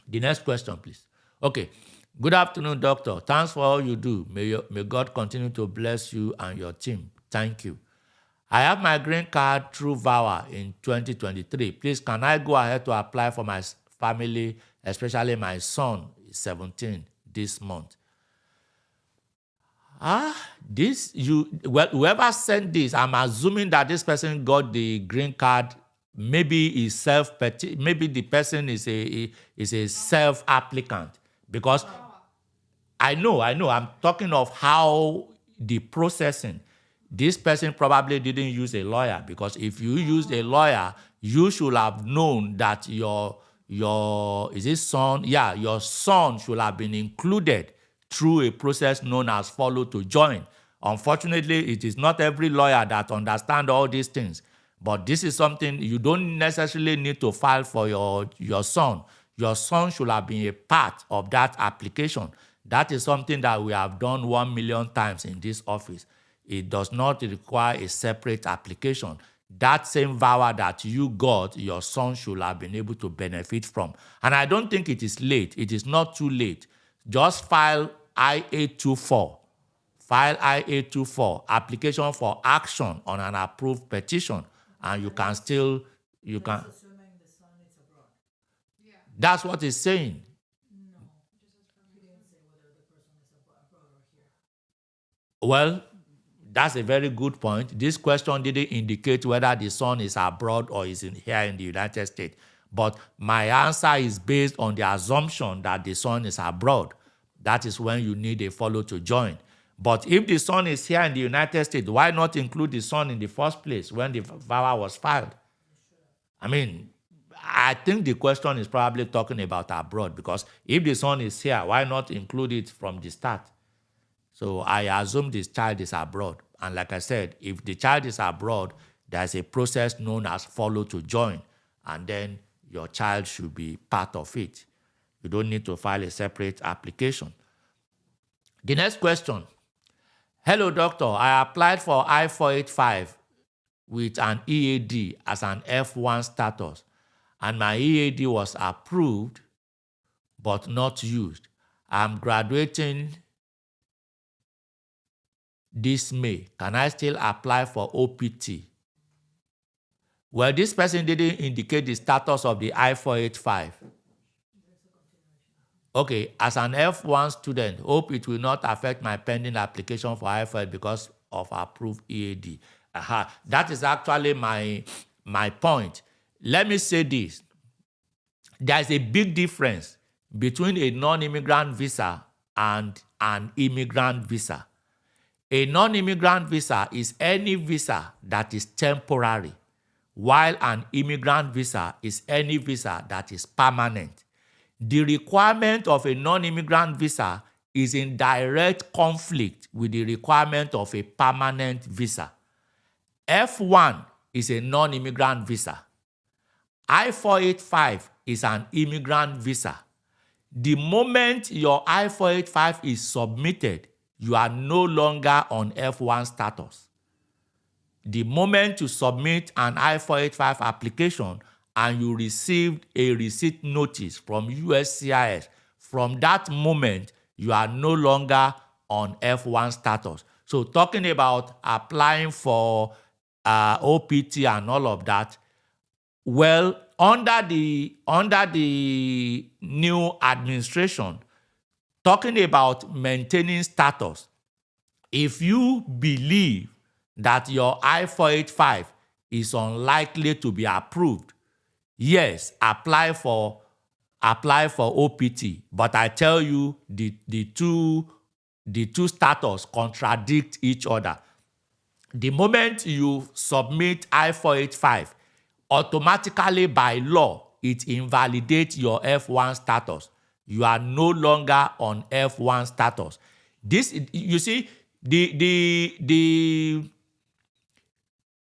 A: The next question, please. Okay. Good afternoon, doctor. Thanks for all you do. May God continue to bless you and your team. Thank you. I have my green card through VAWA in 2023. Please, can I go ahead to apply for my family, especially my son, is 17 this month? Whoever sent this, I'm assuming that this person got the green card. Maybe maybe the person is a self-applicant, because I know. I'm talking of how the processing. This person probably didn't use a lawyer, because if you used a lawyer, you should have known that your son should have been included through a process known as follow to join. Unfortunately, it is not every lawyer that understands all these things. But this is something you don't necessarily need to file for your son. Your son should have been a part of that application. That is something that we have done 1 million times in this office. It does not require a separate application. That same VAWA that you got, your son should have been able to benefit from. And I don't think it is late. It is not too late. Just file I-824. File I-824, application for action on an approved petition. And you can still,
B: Assuming the son is abroad.
C: Yeah.
A: That's what it's saying.
B: No. He didn't say whether the person is abroad or here.
A: Well, that's a very good point. This question didn't indicate whether the son is abroad or is here in the United States. But my answer is based on the assumption that the son is abroad. That is when you need a follow to join. But if the son is here in the United States, why not include the son in the first place when the VAWA was filed? I mean, I think the question is probably talking about abroad, because if the son is here, why not include it from the start? So I assume this child is abroad. And like I said, if the child is abroad, there's a process known as follow to join. And then your child should be part of it. You don't need to file a separate application. The next question. Hello, doctor. I applied for I-485 with an EAD as an F1 status, and my EAD was approved but not used. I'm graduating this May. Can I still apply for OPT? Well, this person didn't indicate the status of the I-485. Okay, as an F1 student, hope it will not affect my pending application for I-4 because of approved EAD. That is actually my point. Let me say this. There is a big difference between a non-immigrant visa and an immigrant visa. A non-immigrant visa is any visa that is temporary, while an immigrant visa is any visa that is permanent. The requirement of a non-immigrant visa is in direct conflict with the requirement of a permanent visa. F1 is a non-immigrant visa. I-485 is an immigrant visa. The moment your I-485 is submitted, you are no longer on F1 status. The moment you submit an I-485 application and you received a receipt notice from USCIS, from that moment, you are no longer on F1 status. So talking about applying for OPT and all of that, well, under the new administration, talking about maintaining status, if you believe that your I-485 is unlikely to be approved, yes, apply for OPT. But I tell you, the two status contradict each other. The moment you submit I-485, automatically by law, it invalidates your F1 status. You are no longer on F1 status. This, you see, the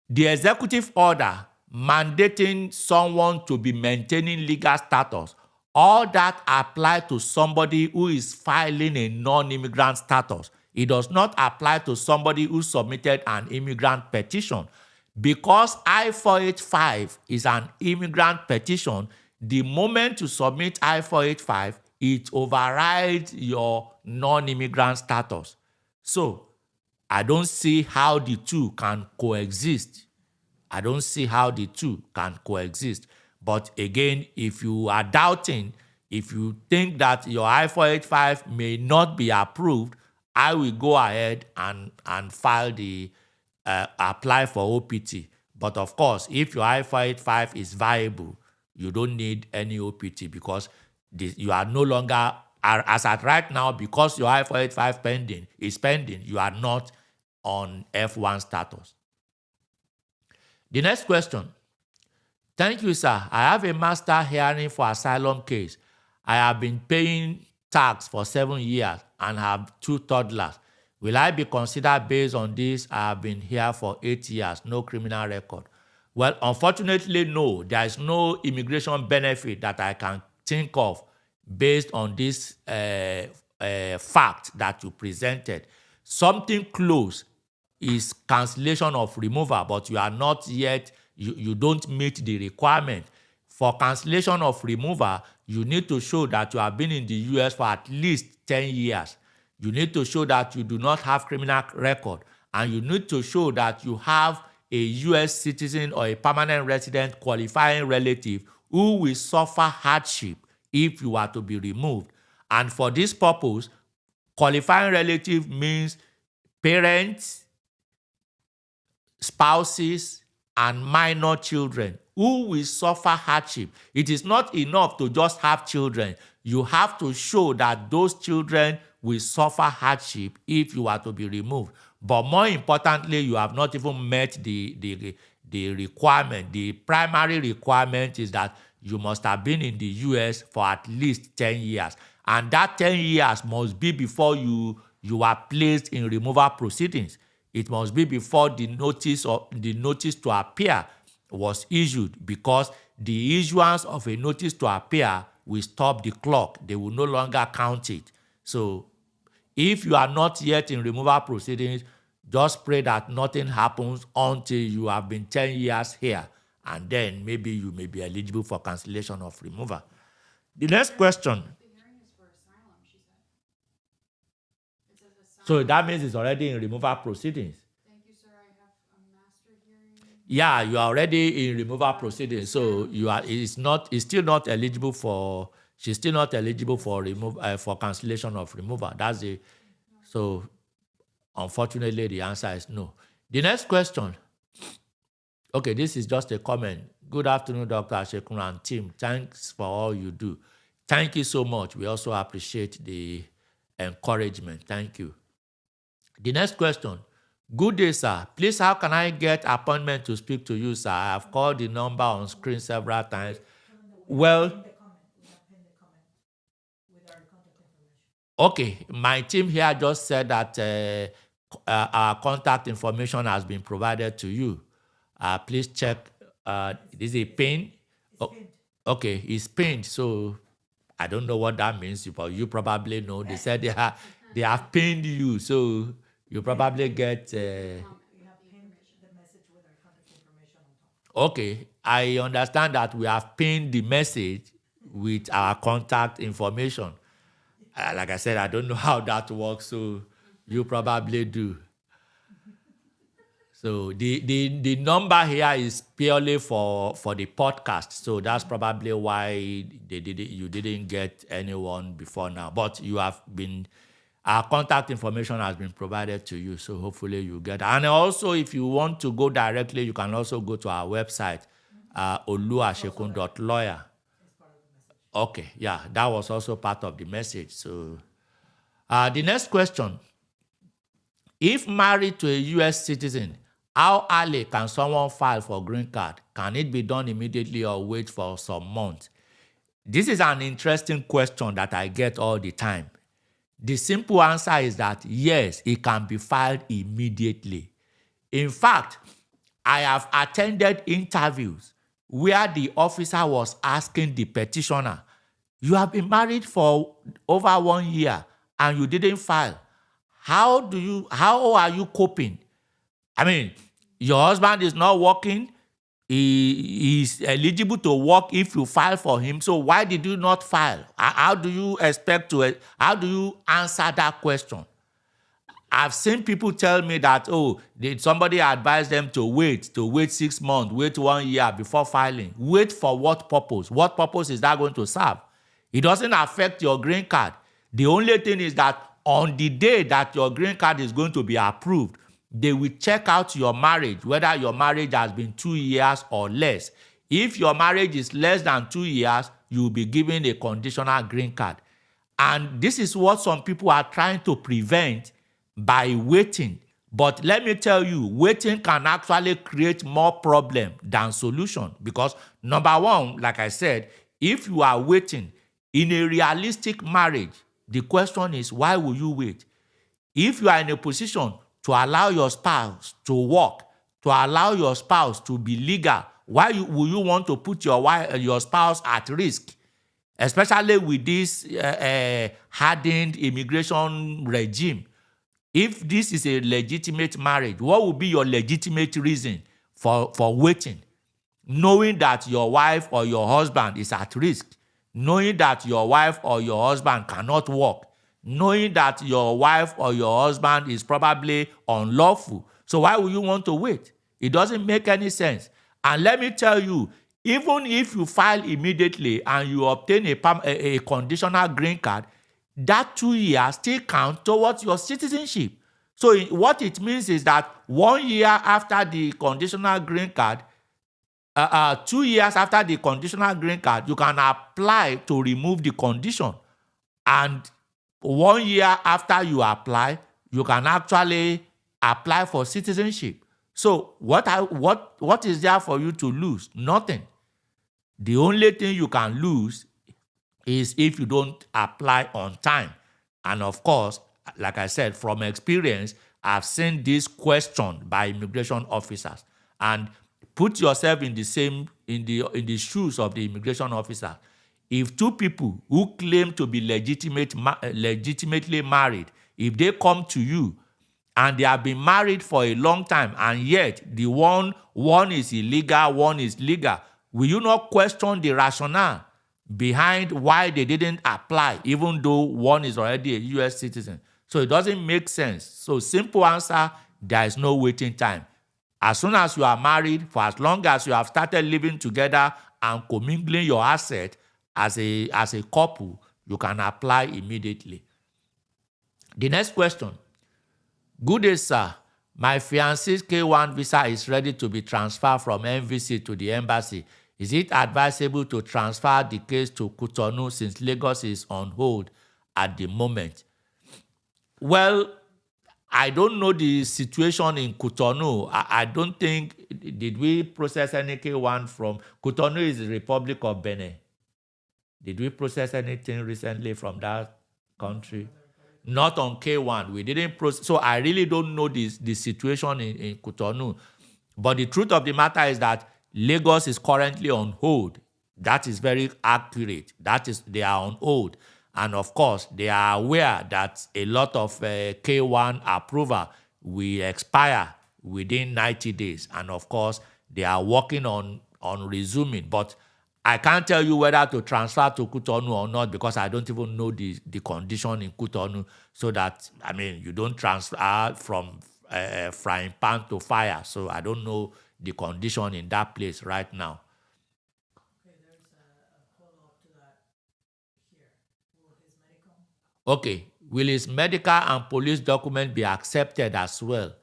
A: executive order mandating someone to be maintaining legal status, all that apply to somebody who is filing a non-immigrant status. It does not apply to somebody who submitted an immigrant petition. Because I-485 is an immigrant petition, the moment you submit I-485, it overrides your non-immigrant status. So, I don't see how the two can coexist. I don't see how the two can coexist. But again, if you are doubting, if you think that your I-485 may not be approved, I will go ahead and file the apply for OPT. But of course, if your I-485 is viable, you don't need any OPT because you are no longer, as at right now, because your I-485 is pending, you are not on F1 status. The next question. Thank you, sir. I have a master hearing for asylum case. I have been paying tax for 7 years and have 2 toddlers. Will I be considered based on this? I have been here for 8 years, no criminal record. Well, unfortunately, no. There is no immigration benefit that I can think of based on this fact that you presented. Something close is cancellation of removal, but you are not yet, you don't meet the requirement. For cancellation of removal, you need to show that you have been in the US for at least 10 years. You need to show that you do not have criminal record, and you need to show that you have a US citizen or a permanent resident qualifying relative who will suffer hardship if you are to be removed. And for this purpose, qualifying relative means parents, spouses, and minor children who will suffer hardship. It is not enough to just have children. You have to show that those children will suffer hardship if you are to be removed. But more importantly, you have not even met the requirement. The primary requirement is that you must have been in the US for at least 10 years. And that 10 years must be before you are placed in removal proceedings. It must be before the notice to appear was issued, because the issuance of a notice to appear will stop the clock. They will no longer count it. So if you are not yet in removal proceedings, just pray that nothing happens until you have been 10 years here, and then maybe you may be eligible for cancellation of removal. The next question.
C: The hearing is for asylum, she said. It says asylum.
A: So that means it's already in removal proceedings.
C: Thank you, sir. I have a master hearing.
A: Yeah, you are already in removal proceedings, so she's still not eligible for for cancellation of removal. So unfortunately the answer is no. The next question. Okay, this is just a comment. Good afternoon, Dr. Asekun and team. Thanks for all you do. Thank you so much. We also appreciate the encouragement. Thank you. The next question. Good day, sir. Please, how can I get appointment to speak to you, sir? I have called the number on screen several times. Well, okay, my team here just said that our contact information has been provided to you. Please check. Is it pinned? Okay, it's pinned. So I don't know what that means, but you probably know. They said they have pinned you, so you probably get.
B: We have pinned the message with our contact information on top.
A: Okay, I understand that we have pinned the message with our contact information. Like I said, I don't know how that works, so you probably do. So the number here is purely for the podcast, so that's probably why you didn't get anyone before now. But you have been, our contact information has been provided to you, so hopefully you get. And also, if you want to go directly, you can also go to our website, oluasekun.lawyer. Okay, yeah, that was also part of the message. So the next question. If married to a U.S. citizen How early can someone file for green card? Can it be done immediately or wait for some months? This is an interesting question that I get all the time. The simple answer is that yes, it can be filed immediately. In fact, I have attended interviews where the officer was asking the petitioner, you have been married for over 1 year and you didn't file. How are you coping? I mean, your husband is not working. He is eligible to work if you file for him. So why did you not file? How do you how do you answer that question? I've seen people tell me that, somebody advised them to wait 6 months, wait 1 year before filing. Wait for what purpose? What purpose is that going to serve? It doesn't affect your green card. The only thing is that on the day that your green card is going to be approved, they will check out your marriage, whether your marriage has been 2 years or less. If your marriage is less than 2 years, you will be given a conditional green card. And this is what some people are trying to prevent by waiting. But let me tell you, waiting can actually create more problem than solution. Because number one, like I said, if you are waiting in a realistic marriage, the question is, why will you wait? If you are in a position to allow your spouse to work, to allow your spouse to be legal, why will you want to put your spouse at risk? Especially with this hardened immigration regime. If this is a legitimate marriage, what would be your legitimate reason for waiting? Knowing that your wife or your husband is at risk, knowing that your wife or your husband cannot work, knowing that your wife or your husband is probably unlawful. So why would you want to wait? It doesn't make any sense. And let me tell you, even if you file immediately and you obtain a conditional green card, that 2 years still count towards your citizenship. So what it means is that 1 year after the conditional green card, 2 years after the conditional green card, you can apply to remove the condition. And 1 year after you apply, you can actually apply for citizenship. So what is there for you to lose? Nothing. The only thing you can lose is if you don't apply on time. And of course, like I said, from experience, I've seen this questioned by immigration officers. And put yourself in the shoes of the immigration officer. If two people who claim to be legitimately married, if they come to you and they have been married for a long time, and yet the one is illegal, one is legal, will you not question the rationale behind why they didn't apply, even though one is already a U.S. citizen? So it doesn't make sense. So simple answer, there is no waiting time. As soon as you are married, for as long as you have started living together and commingling your asset as a couple, you can apply immediately. The next question. Good day, sir. My fiancé's K1 visa is ready to be transferred from MVC to the embassy. Is it advisable to transfer the case to Cotonou since Lagos is on hold at the moment? Well, I don't know the situation in Cotonou. I don't think, did we process any K1 from Cotonou? Is the Republic of Benin. Did we process anything recently from that country? Not on K1. We didn't process. So I really don't know the situation in Cotonou. But the truth of the matter is that Lagos is currently on hold. That is very accurate. They are on hold. And of course, they are aware that a lot of K1 approval will expire within 90 days. And of course, they are working on resuming. But I can't tell you whether to transfer to Cotonou or not, because I don't even know the condition in Cotonou. So that, you don't transfer from frying pan to fire. So I don't know the condition in that place right now.
B: Okay, there's a follow-up to that here. Will his medical?
A: Okay, will his medical and police document be accepted as well?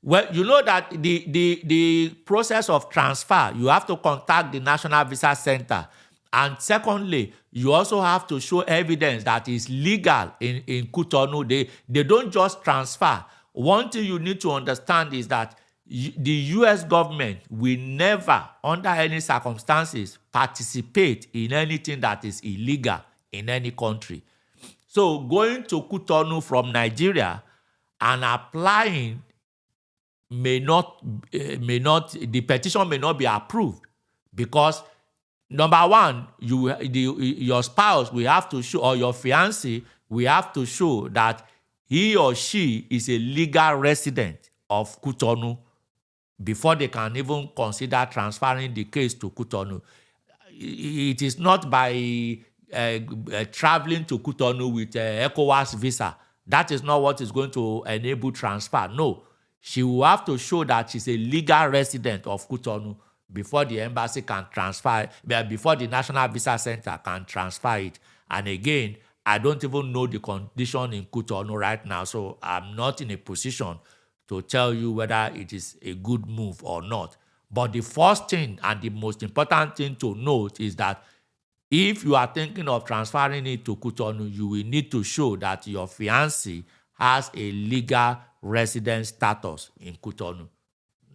A: Well, you know that the process of transfer, you have to contact the National Visa Center. And secondly, you also have to show evidence that is legal in Cotonou. They don't just transfer. One thing you need to understand is that the US government will never, under any circumstances, participate in anything that is illegal in any country. So going to Cotonou from Nigeria and applying the petition may not be approved, because number one, your spouse will have to show, or your fiancé will have to show that he or she is a legal resident of Cotonou before they can even consider transferring the case to Cotonou. It is not by traveling to Cotonou with ECOWAS visa. That is not what is going to enable transfer. No, she will have to show that she's a legal resident of Cotonou before the embassy can transfer, before the National Visa Center can transfer it. And again, I don't even know the condition in Cotonou right now, so I'm not in a position to tell you whether it is a good move or not. But the first thing and the most important thing to note is that if you are thinking of transferring it to Cotonou, you will need to show that your fiancé has a legal resident status in Cotonou,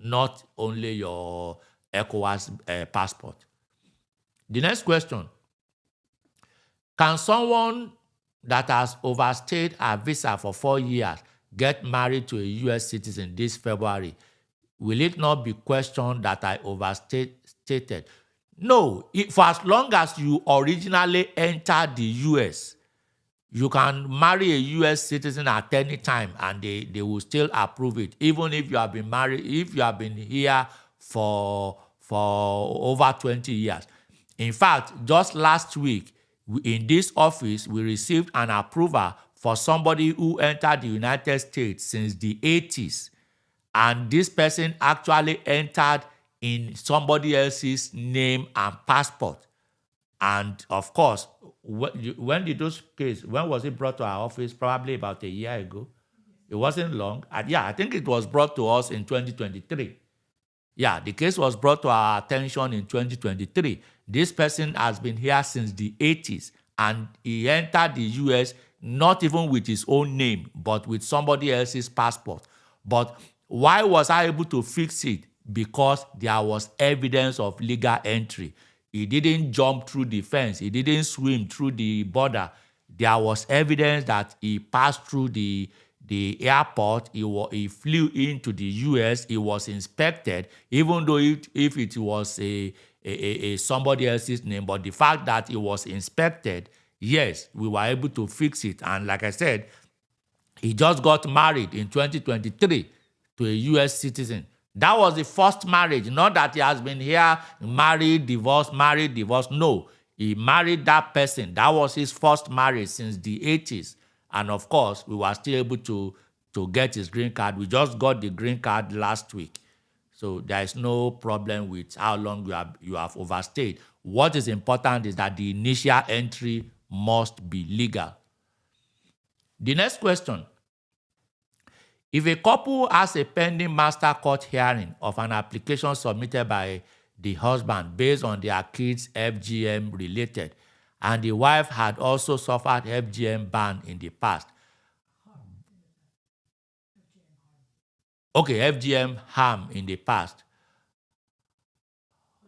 A: not only your ECOWAS passport. The next question: can someone that has overstayed a visa for 4 years get married to a U.S. citizen this February? Will it not be questioned that I overstated? No, for as long as you originally entered the U.S., you can marry a U.S. citizen at any time and they will still approve it, even if you have been married, if you have been here for over 20 years. In fact, just last week, in this office, we received an approval for somebody who entered the United States since the 80s. And this person actually entered in somebody else's name and passport. And of course, when did those cases, when was it brought to our office? Probably about a year ago. It wasn't long. And yeah, I think it was brought to us in 2023. Yeah, the case was brought to our attention in 2023. This person has been here since the 80s, and he entered the US not even with his own name, but with somebody else's passport. But why was I able to fix it? Because there was evidence of legal entry. He didn't jump through the fence. He didn't swim through the border. There was evidence that he passed through the airport. He flew into the U.S. He was inspected, even though if it was a somebody else's name. But the fact that he was inspected, yes, we were able to fix it. And like I said, he just got married in 2023 to a U.S. citizen. That was the first marriage. Not that he has been here, married, divorced, married, divorced. No, he married that person. That was his first marriage since the 80s. And of course, we were still able to get his green card. We just got the green card last week. So there is no problem with how long you have overstayed. What is important is that the initial entry must be legal. The next question: if a couple has a pending master court hearing of an application submitted by the husband based on their kids' FGM related, and the wife had also suffered FGM ban in the past. Okay, FGM harm in the past.
B: I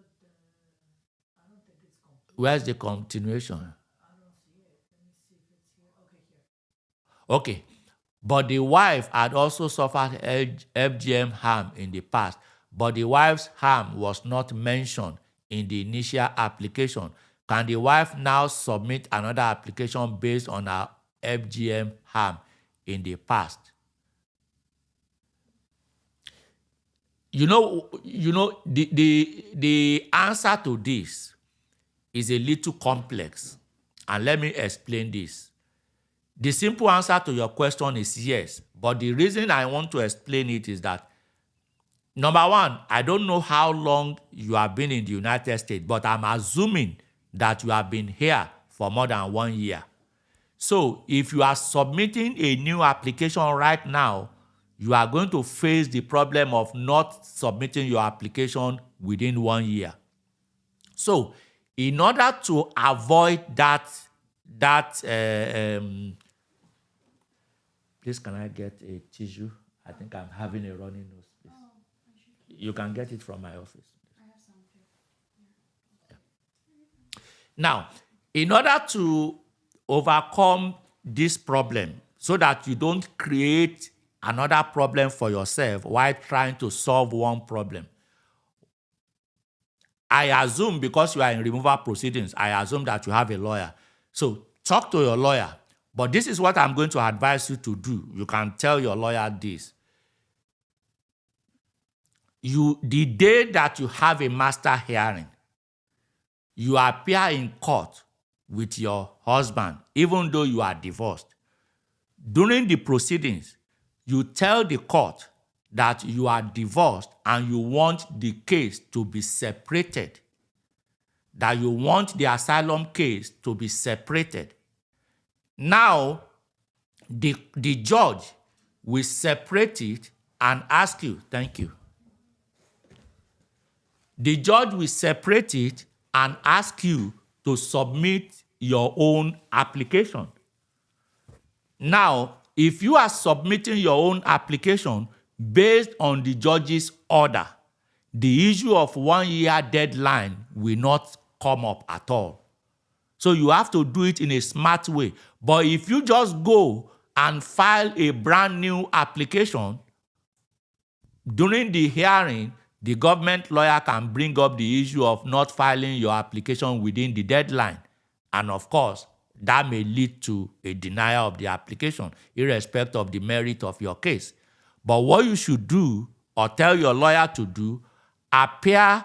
B: don't think it's complete.
A: Where's the continuation?
B: I don't see it. Let me see if it's here. Okay, here.
A: Okay. But the wife had also suffered FGM harm in the past, but the wife's harm was not mentioned in the initial application. Can the wife now submit another application based on her FGM harm in the past? You know, the answer to this is a little complex, and let me explain this. The simple answer to your question is yes, but the reason I want to explain it is that, number one, I don't know how long you have been in the United States, but I'm assuming that you have been here for more than 1 year. So if you are submitting a new application right now, you are going to face the problem of not submitting your application within 1 year. So in order to avoid that, please, can I get a tissue? I think I'm having a running nose, please. You can get it from my office.
C: I have some too.
A: Now, in order to overcome this problem so that you don't create another problem for yourself while trying to solve one problem, I assume because you are in removal proceedings, I assume that you have a lawyer. So talk to your lawyer. But this is what I'm going to advise you to do. You can tell your lawyer this. The day that you have a master hearing, you appear in court with your husband, even though you are divorced. During the proceedings, you tell the court that you are divorced and you want the case to be separated, that you want the asylum case to be separated. Now, the judge will separate it and ask you, thank you. The judge will separate it and ask you to submit your own application. Now, if you are submitting your own application based on the judge's order, the issue of 1 year deadline will not come up at all. So you have to do it in a smart way. But if you just go and file a brand new application, during the hearing, the government lawyer can bring up the issue of not filing your application within the deadline. And of course, that may lead to a denial of the application, irrespective of the merit of your case. But what you should do, or tell your lawyer to do, appear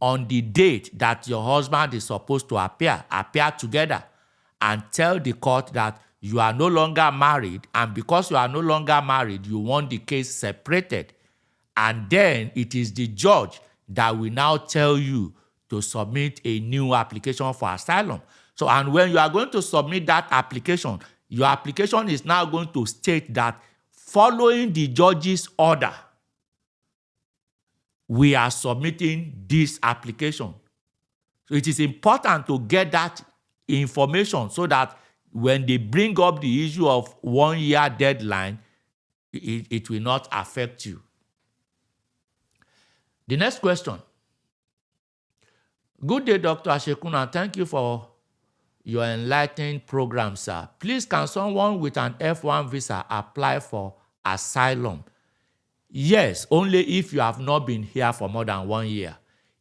A: on the date that your husband is supposed to appear together, and tell the court that you are no longer married, and because you are no longer married, you want the case separated. And then it is the judge that will now tell you to submit a new application for asylum. So, and when you are going to submit that application, your application is now going to state that following the judge's order, we are submitting this application. So it is important to get that information so that when they bring up the issue of 1 year deadline, it will not affect you. The next question. Good day, Dr. Asekun, and thank you for your enlightening program, sir. Please, can someone with an F1 visa apply for asylum? Yes, only if you have not been here for more than 1 year.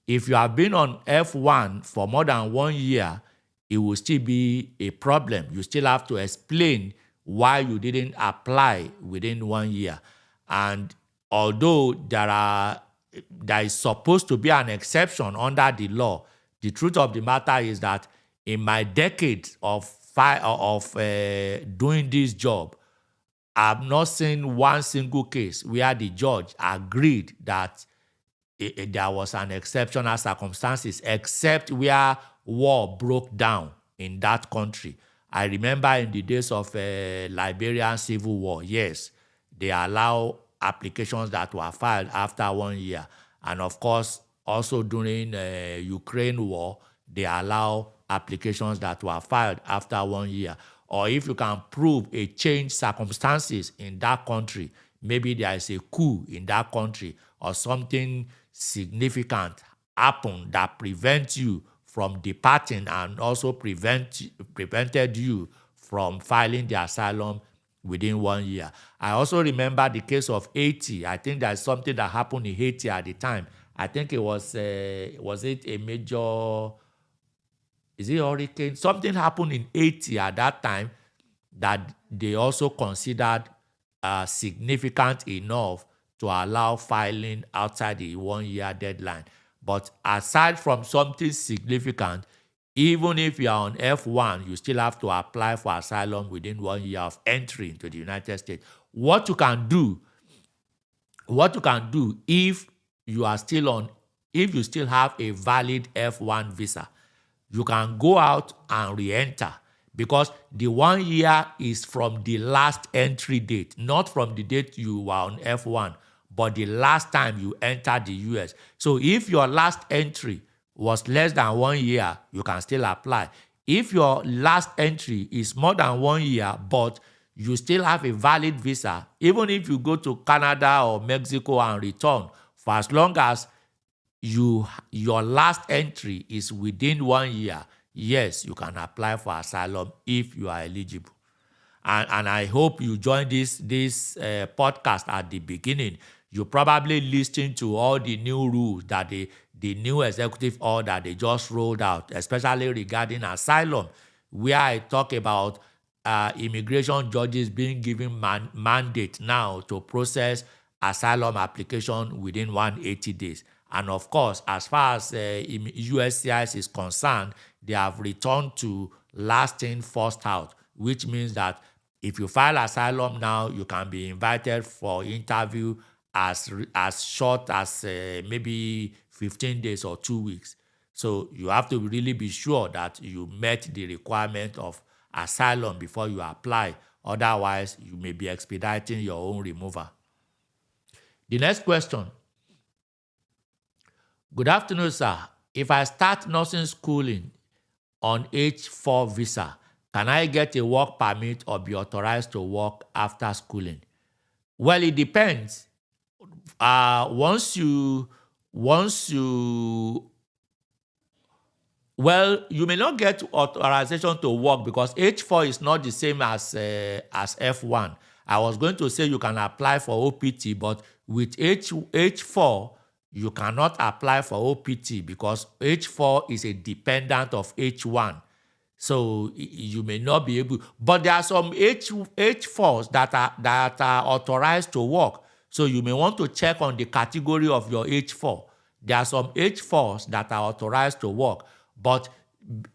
A: If you have been on F1 for more than 1 year, it will still be a problem. You still have to explain why you didn't apply within 1 year. And although there is supposed to be an exception under the law, the truth of the matter is that in my decade of doing this job, I've not seen one single case where the judge agreed that there was an exceptional circumstances, except where war broke down in that country. I remember in the days of Liberian Civil War, yes, they allow applications that were filed after 1 year. And of course, also during Ukraine war, they allow applications that were filed after 1 year. Or if you can prove a changed circumstances in that country, maybe there is a coup in that country or something significant happened that prevents you from departing and also prevented you from filing the asylum within 1 year. I also remember the case of Haiti. I think there's something that happened in Haiti at the time. I think it was it a major, is it hurricane? Something happened in Haiti at that time that they also considered significant enough to allow filing outside the 1 year deadline. But aside from something significant, even if you are on F1, you still have to apply for asylum within 1 year of entry into the United States. What you can do if you are still on, if you still have a valid F1 visa, you can go out and re-enter, because the 1 year is from the last entry date, not from the date you were on F1, but the last time you entered the US. So if your last entry was less than 1 year, you can still apply. If your last entry is more than 1 year, but you still have a valid visa, even if you go to Canada or Mexico and return For as long as your last entry is within 1 year, yes, you can apply for asylum if you are eligible. And I hope you joined this podcast at the beginning. You probably listened to all the new rules that the new executive order they just rolled out, especially regarding asylum, where I talk about immigration judges being given mandate now to process asylum application within 180 days. And of course, as far as USCIS is concerned, they have returned to last in, first out, which means that if you file asylum now, you can be invited for interview as short as maybe 15 days or 2 weeks. So you have to really be sure that you met the requirement of asylum before you apply. Otherwise, you may be expediting your own removal. The next question. Good afternoon, sir. If I start nursing schooling on H4 visa, can I get a work permit or be authorized to work after schooling? Well, it depends. Once you may not get authorization to work because H4 is not the same as F1. I was going to say you can apply for OPT, but with H4, you cannot apply for OPT because H4 is a dependent of H1. So you may not be able, but there are some H4s that are authorized to work. So you may want to check on the category of your H4. There are some H4s that are authorized to work, but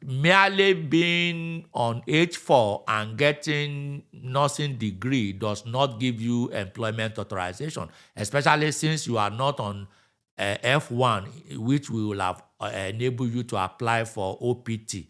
A: merely being on H4 and getting nursing degree does not give you employment authorization, especially since you are not on F1, which will have enable you to apply for OPT.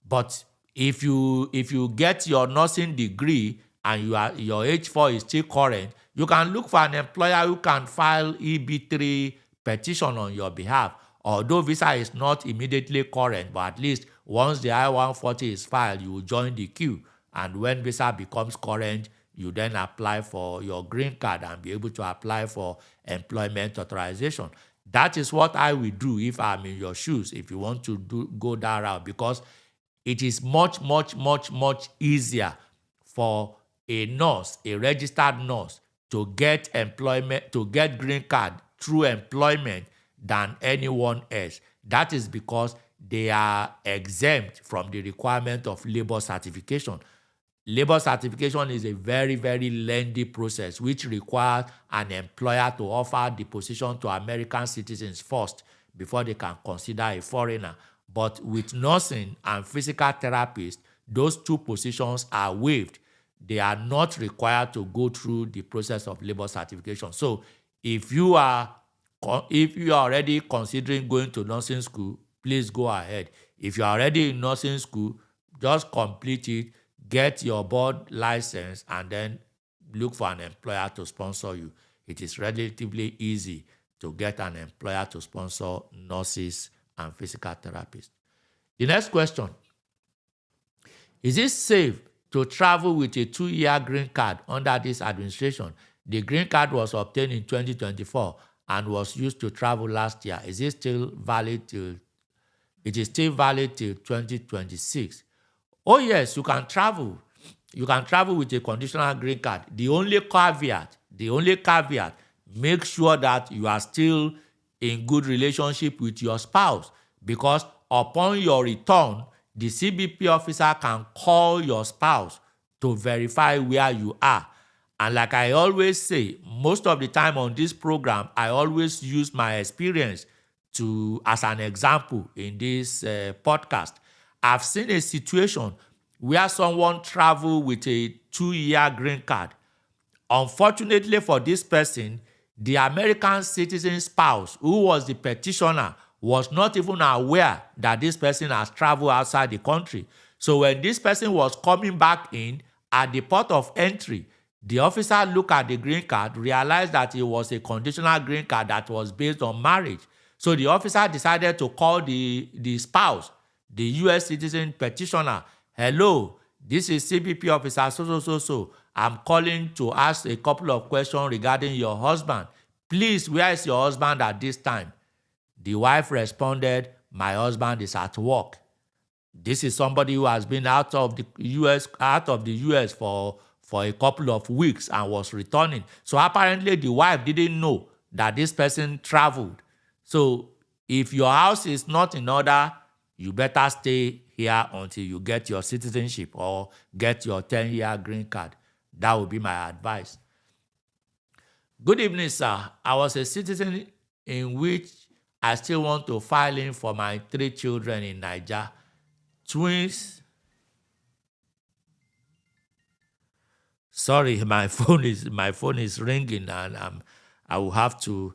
A: But if you get your nursing degree and your H4 is still current, you can look for an employer who can file EB3 petition on your behalf. Although visa is not immediately current, but at least once the I-140 is filed, you will join the queue. And when visa becomes current, you then apply for your green card and be able to apply for employment authorization. That is what I will do if I'm in your shoes, if you want to go that route, because it is much, much, much, much easier for a nurse, a registered nurse, to get employment, to get green card through employment than anyone else. That is because they are exempt from the requirement of labor certification. Labor certification is a very, very lengthy process which requires an employer to offer the position to American citizens first before they can consider a foreigner. But with nursing and physical therapists, those two positions are waived. They are not required to go through the process of labor certification. So if you are already considering going to nursing school, please go ahead. If you are already in nursing school, just complete it, get your board license, and then look for an employer to sponsor you. It is relatively easy to get an employer to sponsor nurses and physical therapists. The next question. Is it safe to travel with a 2-year green card under this administration? The green card was obtained in 2024 and was used to travel last year. Is it still valid till? It is still valid till 2026. Oh yes, you can travel. You can travel with a conditional green card. The only caveat, make sure that you are still in good relationship with your spouse, because upon your return, the CBP officer can call your spouse to verify where you are. And like I always say, most of the time on this program, I always use my experience as an example in this podcast. I've seen a situation where someone traveled with a 2-year green card. Unfortunately for this person, the American citizen spouse, who was the petitioner, was not even aware that this person has traveled outside the country. So when this person was coming back in at the port of entry, the officer looked at the green card, realized that it was a conditional green card that was based on marriage. So the officer decided to call the spouse, the U.S. citizen petitioner. Hello, this is CBP officer so. I'm calling to ask a couple of questions regarding your husband. Please, where is your husband at this time? The wife responded, my husband is at work. This is somebody who has been out of the US for a couple of weeks and was returning. So apparently the wife didn't know that this person traveled. So if your house is not in order, you better stay here until you get your citizenship or get your 10-year green card. That would be my advice. Good evening, sir. I was a citizen in which I still want to file in for my 3 children in Nigeria. Twins. Sorry, my phone is ringing, and I will have to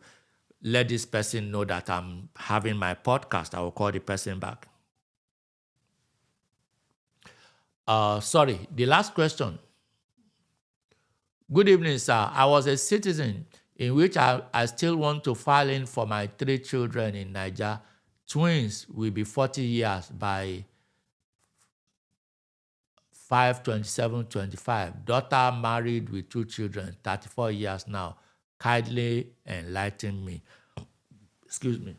A: let this person know that I'm having my podcast. I will call the person back. Sorry, the last question. Good evening, sir. I was a citizen in which I still want to file in for my 3 children in Nigeria. Twins will be 40 years by 5/27/25. Daughter married with 2 children, 34 years now. Kindly enlighten me. Excuse me.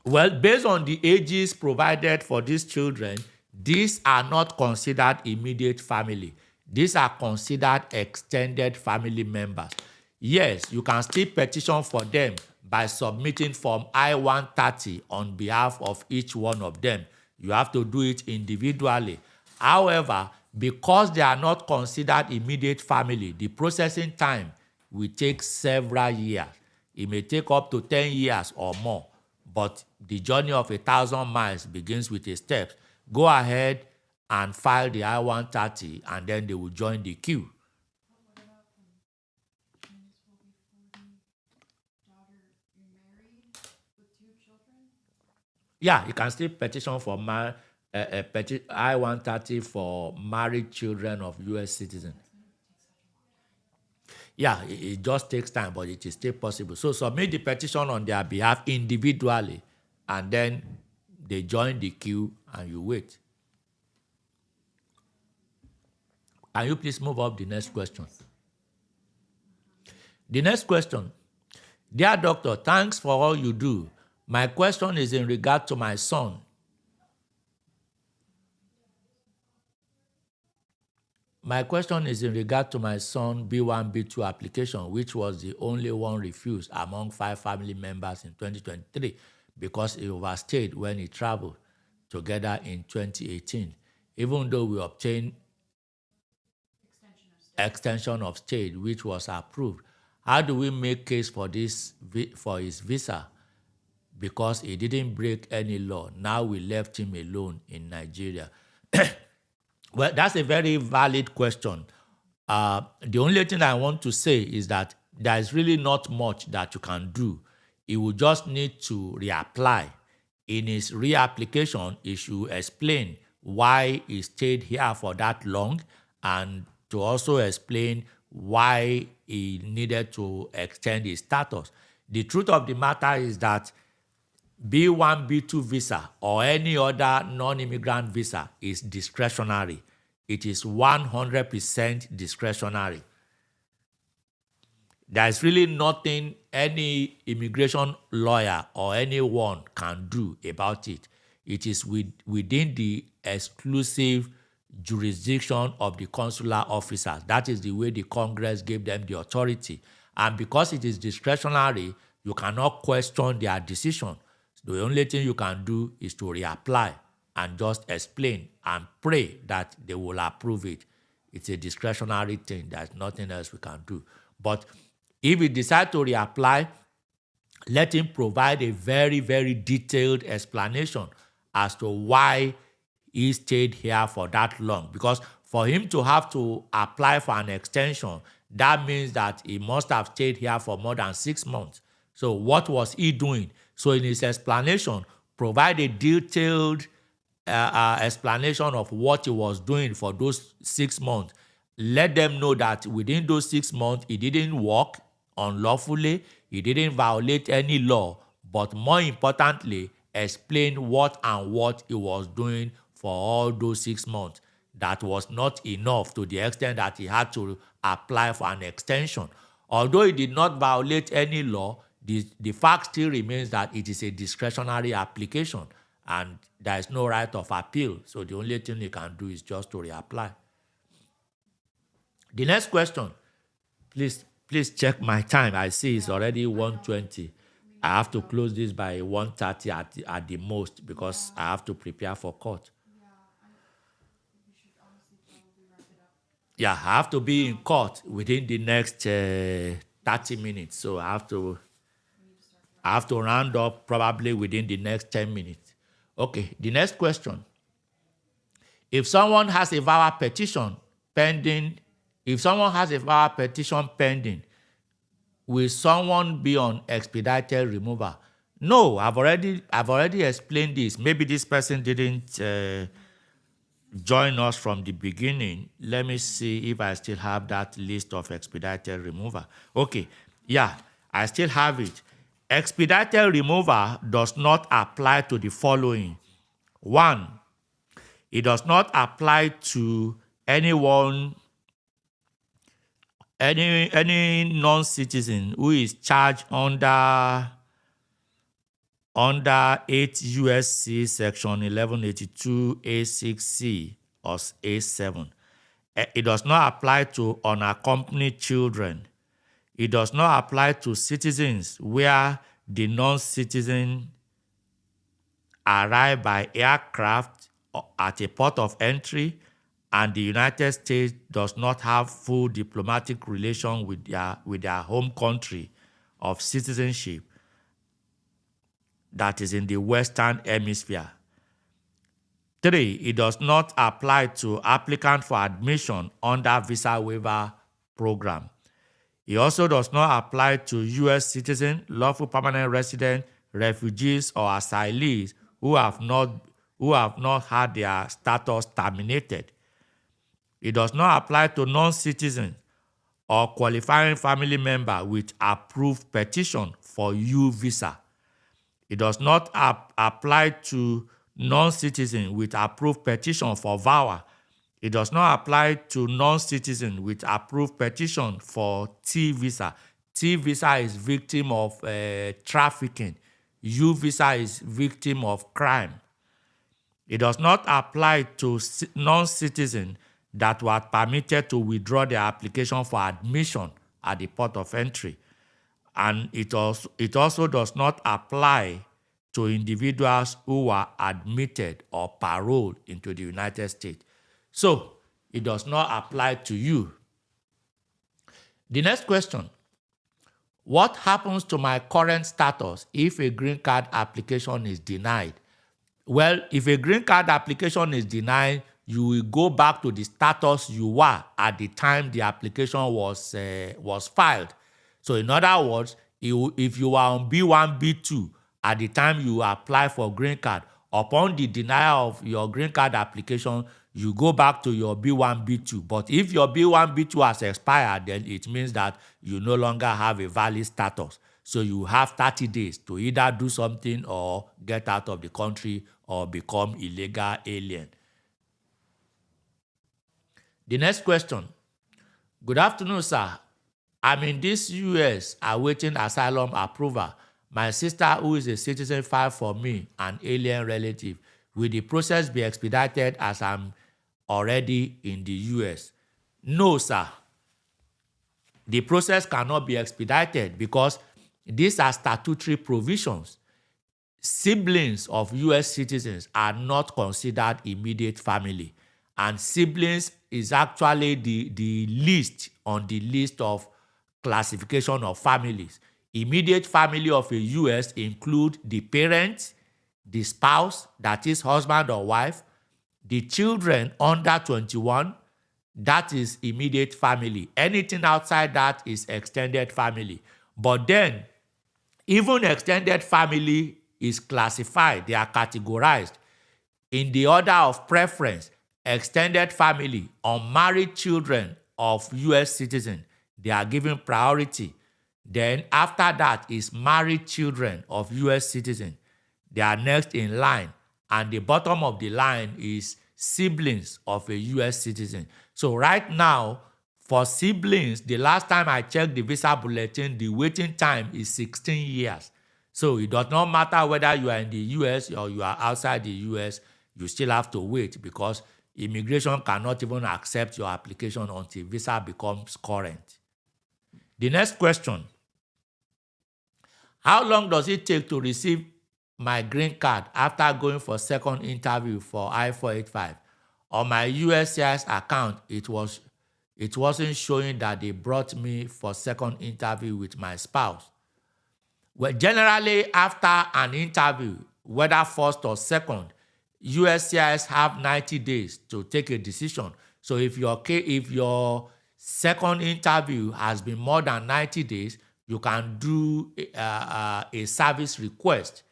A: Well, based on the ages provided for these children, these are not considered immediate family. These are considered extended family members. Yes, you can still petition for them by submitting Form I-130 on behalf of each one of them. You have to do it individually. However, because they are not considered immediate family, the processing time will take several years. It may take up to 10 years or more, but the journey of 1,000 miles begins with a step. Go ahead and file the I-130, and then they will join the queue.
C: What about twins will be 40, daughter married with 2 children?
A: Yeah, you can still petition for I-130 for married children of U.S. citizens. Yeah, it just takes time, but it is still possible. So submit the petition on their behalf individually, and then they join the queue and you wait. Can you please move up the next question? The next question. Dear doctor, thanks for all you do. My question is in regard to my son. My question is in regard to my son B1, B2 application, which was the only one refused among 5 family members in 2023 because he overstayed when he traveled together in 2018. Even though we obtained extension of stay, which was approved. How do we make case for his visa? Because he didn't break any law. Now we left him alone in Nigeria. Well, that's a very valid question. The only thing I want to say is that there is really not much that you can do. He will just need to reapply. In his reapplication, he should explain why he stayed here for that long, and to also explain why he needed to extend his status. The truth of the matter is that B1, B2 visa or any other non-immigrant visa is discretionary. It is 100% discretionary. There is really nothing any immigration lawyer or anyone can do about it. It is within the exclusive jurisdiction of the consular officers. That is the way the Congress gave them the authority. And because it is discretionary, you cannot question their decision. The only thing you can do is to reapply and just explain and pray that they will approve it. It's a discretionary thing. There's nothing else we can do. But if you decide to reapply, let him provide a very, very detailed explanation as to why he stayed here for that long. Because for him to have to apply for an extension, that means that he must have stayed here for more than 6 months. So what was he doing? So in his explanation, provide a detailed explanation of what he was doing for those 6 months. Let them know that within those 6 months, he didn't work unlawfully, he didn't violate any law, but more importantly, explain what he was doing for all those 6 months. That was not enough to the extent that he had to apply for an extension. Although it did not violate any law, the fact still remains that it is a discretionary application and there is no right of appeal. So the only thing you can do is just to reapply. The next question, please check my time. I see it's already 1:20. I have to close this by 1:30 at the most because I have to prepare for court.
C: Yeah, we should honestly probably wrap it up.
A: Yeah, I have to be in court within the next 30 minutes. So I have to round up probably within the next 10 minutes. Okay, the next question. If someone has a VAWA petition pending, will someone be on expedited removal? No, I've already explained this. Maybe this person didn't join us from the beginning. Let me see if I still have that list of expedited removal. Okay, yeah, I still have it. Expedited removal does not apply to the following. 1, it does not apply to anyone, any non-citizen who is charged under 8 USC section 1182 A6C or A7. It does not apply to unaccompanied children. It does not apply to citizens where the non-citizen arrive by aircraft at a port of entry and the United States does not have full diplomatic relation with their home country of citizenship that is in the Western Hemisphere. 3, it does not apply to applicants for admission under visa waiver program. It also does not apply to U.S. citizens, lawful permanent residents, refugees, or asylees who have not had their status terminated. It does not apply to non-citizens or qualifying family member with approved petition for U visa. It does not apply to non-citizens with approved petition for VAWA. It does not apply to non-citizens with approved petition for T visa. T visa is victim of trafficking. U visa is victim of crime. It does not apply to non-citizens that were permitted to withdraw their application for admission at the port of entry. And it also does not apply to individuals who were admitted or paroled into the United States. So, it does not apply to you. The next question. What happens to my current status if a green card application is denied? Well, if a green card application is denied, you will go back to the status you were at the time the application was filed. So in other words, if you were on B1, B2 at the time you apply for green card, upon the denial of your green card application, you go back to your B1, B2. But if your B1, B2 has expired, then it means that you no longer have a valid status. So you have 30 days to either do something or get out of the country or become illegal alien. The next question. Good afternoon, sir. I'm in this U.S. awaiting asylum approval. My sister, who is a citizen, filed for me, an alien relative. Will the process be expedited as I'm already in the U.S.? No, sir. The process cannot be expedited because these are statutory provisions. Siblings of U.S. citizens are not considered immediate family. And siblings is actually the least on the list of classification of families. Immediate family of a U.S. include the parents, the spouse, that is husband or wife, the children under 21, that is immediate family. Anything outside that is extended family. But then, even extended family is classified, they are categorized in the order of preference. Extended family, unmarried children of U.S. citizens, they are given priority. Then after that is married children of U.S. citizens. They are next in line. And the bottom of the line is siblings of a U.S. citizen. So right now, For siblings, the last time I checked the visa bulletin, the waiting time is 16 years. So it does not matter whether you are in the US or you are outside the US, you still have to wait because immigration cannot even accept your application until visa becomes current. The next question: how long does it take to receive my green card after going for second interview for I-485? On my USCIS account, it wasn't showing that they brought me for second interview with my spouse. Well, generally, after an interview, whether first or second, USCIS have 90 days to take a decision. So if your second interview has been more than 90 days, you can do a service request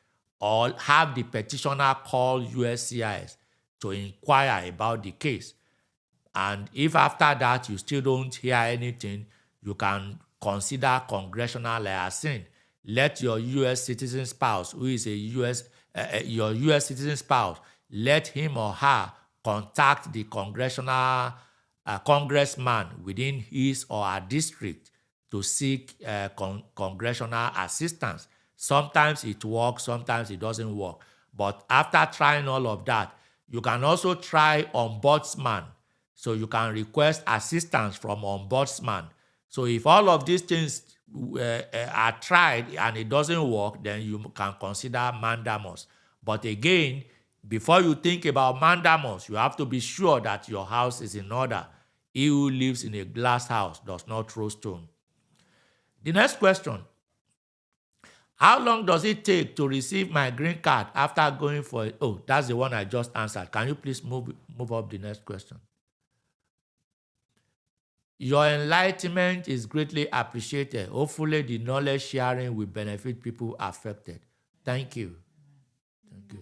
A: or have the petitioner call USCIS to inquire about the case. And if after that you still don't hear anything, you can consider congressional liaison. Let your U.S. citizen spouse, who is your U.S. citizen spouse, let him or her contact the congressman within his or her district to seek congressional assistance. Sometimes it works, sometimes it doesn't work. But after trying all of that, you can also try ombudsman. So you can request assistance from ombudsman. So if all of these things are tried and it doesn't work, then you can consider mandamus. But again, before you think about mandamus, you have to be sure that your house is in order. He who lives in a glass house does not throw stone. The next question: how long does it take to receive my green card after going for it? Oh, that's the one I just answered. Can you please move up the next question? Your enlightenment is greatly appreciated. Hopefully, the knowledge sharing will benefit people affected. Thank you. Thank you.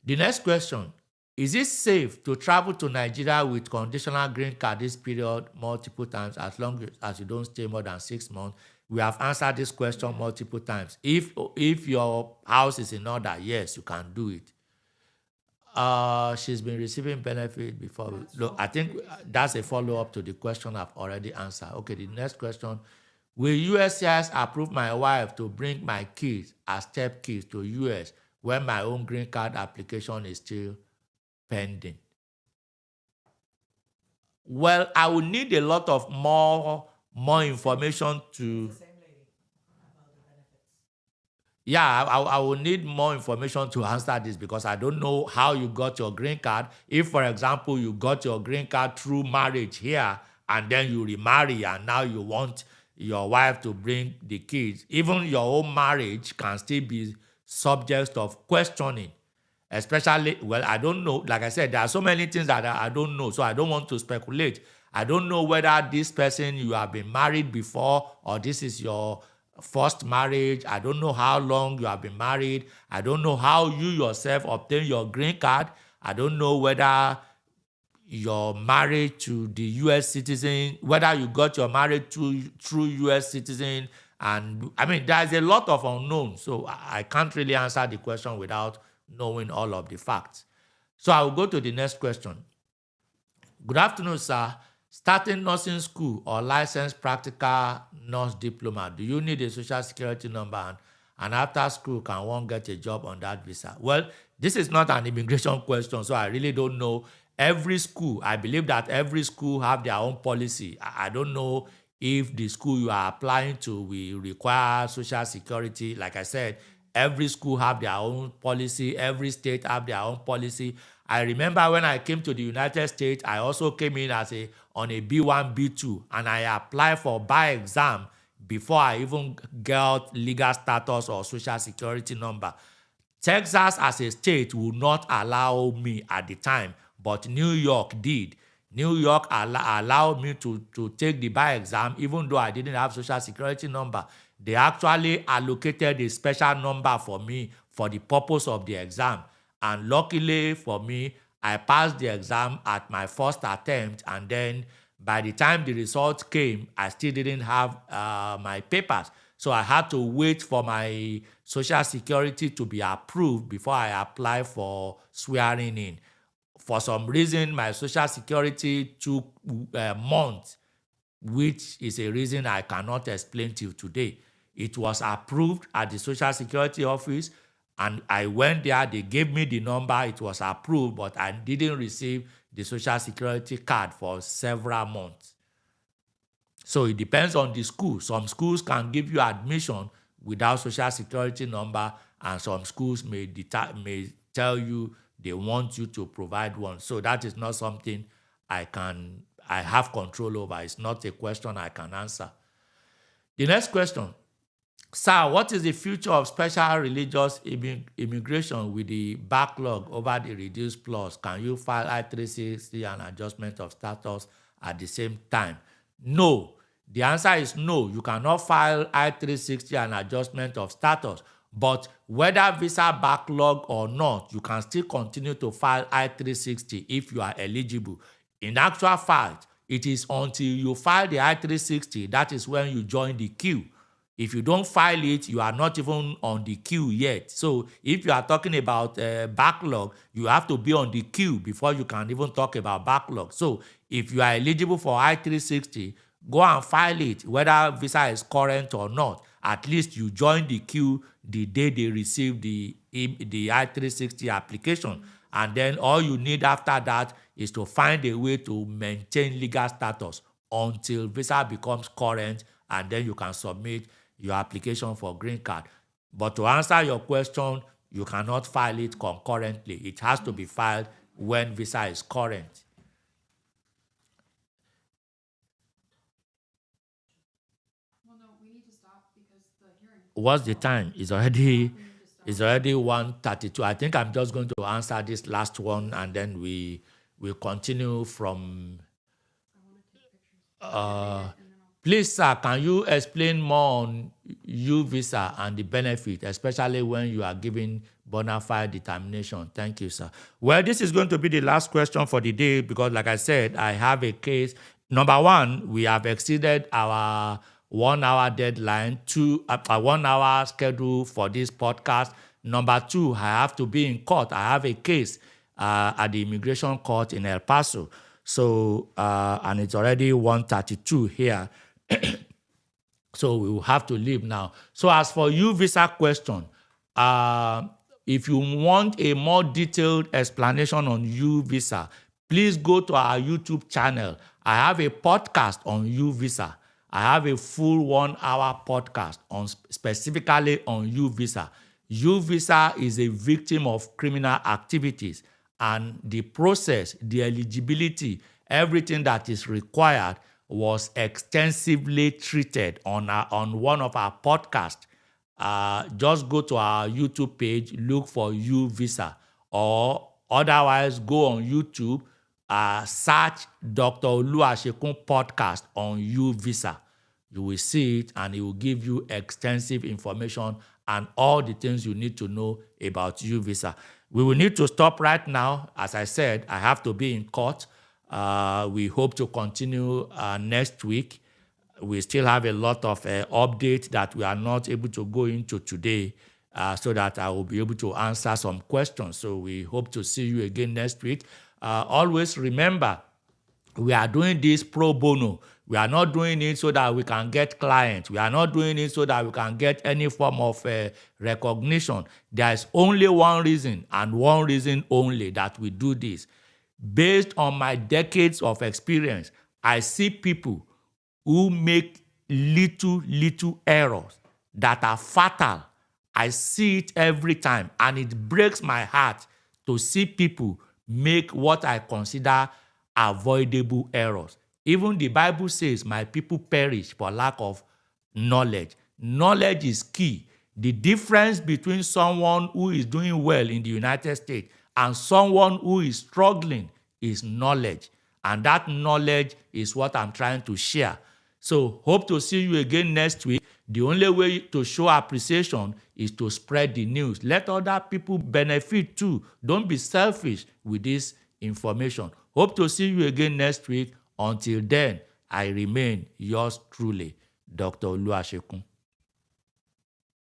A: The next question: is it safe to travel to Nigeria with conditional green card this period multiple times as long as you don't stay more than 6 months? We have answered this question multiple times. If your house is in order, yes, you can do it. She's been receiving benefit before. Look, I think that's a follow-up to the question I've already answered. Okay, the next question: will USCIS approve my wife to bring my kids as step kids to US when my own green card application is still pending? Well, I will need a lot of more information to. Yeah, I will need more information to answer this because I don't know how you got your green card. If, for example, you got your green card through marriage here and then you remarry and now you want your wife to bring the kids, even your own marriage can still be subject of questioning. Especially, well, I don't know. Like I said, there are so many things that I don't know, so I don't want to speculate. I don't know whether this person you have been married before or this is your first marriage. I don't know how long you have been married. I don't know how you yourself obtain your green card. I don't know whether you're married to the U.S. citizen, whether you got your marriage through U.S. citizen. And I mean, there's a lot of unknowns. So I can't really answer the question without knowing all of the facts. So I will go to the next question. Good afternoon, sir. Starting nursing school or licensed practical nurse diploma, do you need a social security number? And after school, can one get a job on that visa? Well, this is not an immigration question, so I really don't know. Every school, I believe that every school have their own policy. I don't know if the school you are applying to will require social security. Like I said, every school have their own policy. Every state have their own policy. I remember when I came to the United States, I also came in on a B1, B2, and I applied for bar exam before I even got legal status or social security number. Texas as a state would not allow me at the time, but New York did. New York allowed me to take the bar exam even though I didn't have social security number. They actually allocated a special number for me for the purpose of the exam. And luckily for me, I passed the exam at my first attempt, and then by the time the results came, I still didn't have my papers. So I had to wait for my social security to be approved before I apply for swearing in. for some reason, my social security took months, which is a reason I cannot explain till today. It was approved at the Social Security office, and I went there. They gave me the number. It was approved, but I didn't receive the Social Security card for several months. So it depends on the school. Some schools can give you admission without Social Security number, and some schools may tell you they want you to provide one. So that is not something I have control over. It's not a question I can answer. The next question. Sir, what is the future of special religious immigration with the backlog over the reduced plus? Can you file I-360 and adjustment of status at the same time? No. The answer is no. You cannot file I-360 and adjustment of status. But whether visa backlog or not, you can still continue to file I-360 if you are eligible. In actual fact, it is until you file the I-360 that is when you join the queue. If you don't file it, you are not even on the queue yet. So if you are talking about backlog, you have to be on the queue before you can even talk about backlog. So if you are eligible for I-360, go and file it, whether visa is current or not. At least you join the queue the day they receive the I-360 application. And then all you need after that is to find a way to maintain legal status until visa becomes current, and then you can submit your application for green card. But to answer your question, you cannot file it concurrently. It has to be filed when visa is current.
C: Well, no, we need to stop because the hearing.
A: What's the time? It's already 1:32. I think I'm just going to answer this last one, and then we will continue from. Please, sir, can you explain more on U visa and the benefit, especially when you are giving bona fide determination? Thank you, sir. Well, this is going to be the last question for the day because, like I said, I have a case. Number one, we have exceeded our 1 hour deadline to a 1 hour schedule for this podcast. Number two, I have to be in court. I have a case at the immigration court in El Paso. So, and it's already 1:32 here. So we will have to leave now. So as for U visa question, if you want a more detailed explanation on U visa, please go to our YouTube channel. I have a podcast on U visa. I have a full 1 hour podcast on specifically on U visa. U visa is a victim of criminal activities, and the process, the eligibility, everything that is required was extensively treated on one of our podcasts. Just go to our YouTube page, look for U visa, or otherwise go on YouTube, search Dr. Olu Asekun podcast on U visa. You will see it, and it will give you extensive information and all the things you need to know about U visa. We will need to stop right now. As I said, I have to be in court. We hope to continue next week. We still have a lot of updates that we are not able to go into today, so that I will be able to answer some questions. So we hope to see you again next week. Always remember, we are doing this pro bono. We are not doing it so that we can get clients. We are not doing it so that we can get any form of recognition. There is only one reason, and one reason only, that we do this. Based on my decades of experience, I see people who make little errors that are fatal. I see it every time, and it breaks my heart to see people make what I consider avoidable errors. Even the Bible says, my people perish for lack of knowledge. Knowledge is key. The difference between someone who is doing well in the United States and someone who is struggling is knowledge. And that knowledge is what I'm trying to share. So hope to see you again next week. The only way to show appreciation is to spread the news. Let other people benefit too. Don't be selfish with this information. Hope to see you again next week. Until then, I remain yours truly, Dr. Olu Asekun.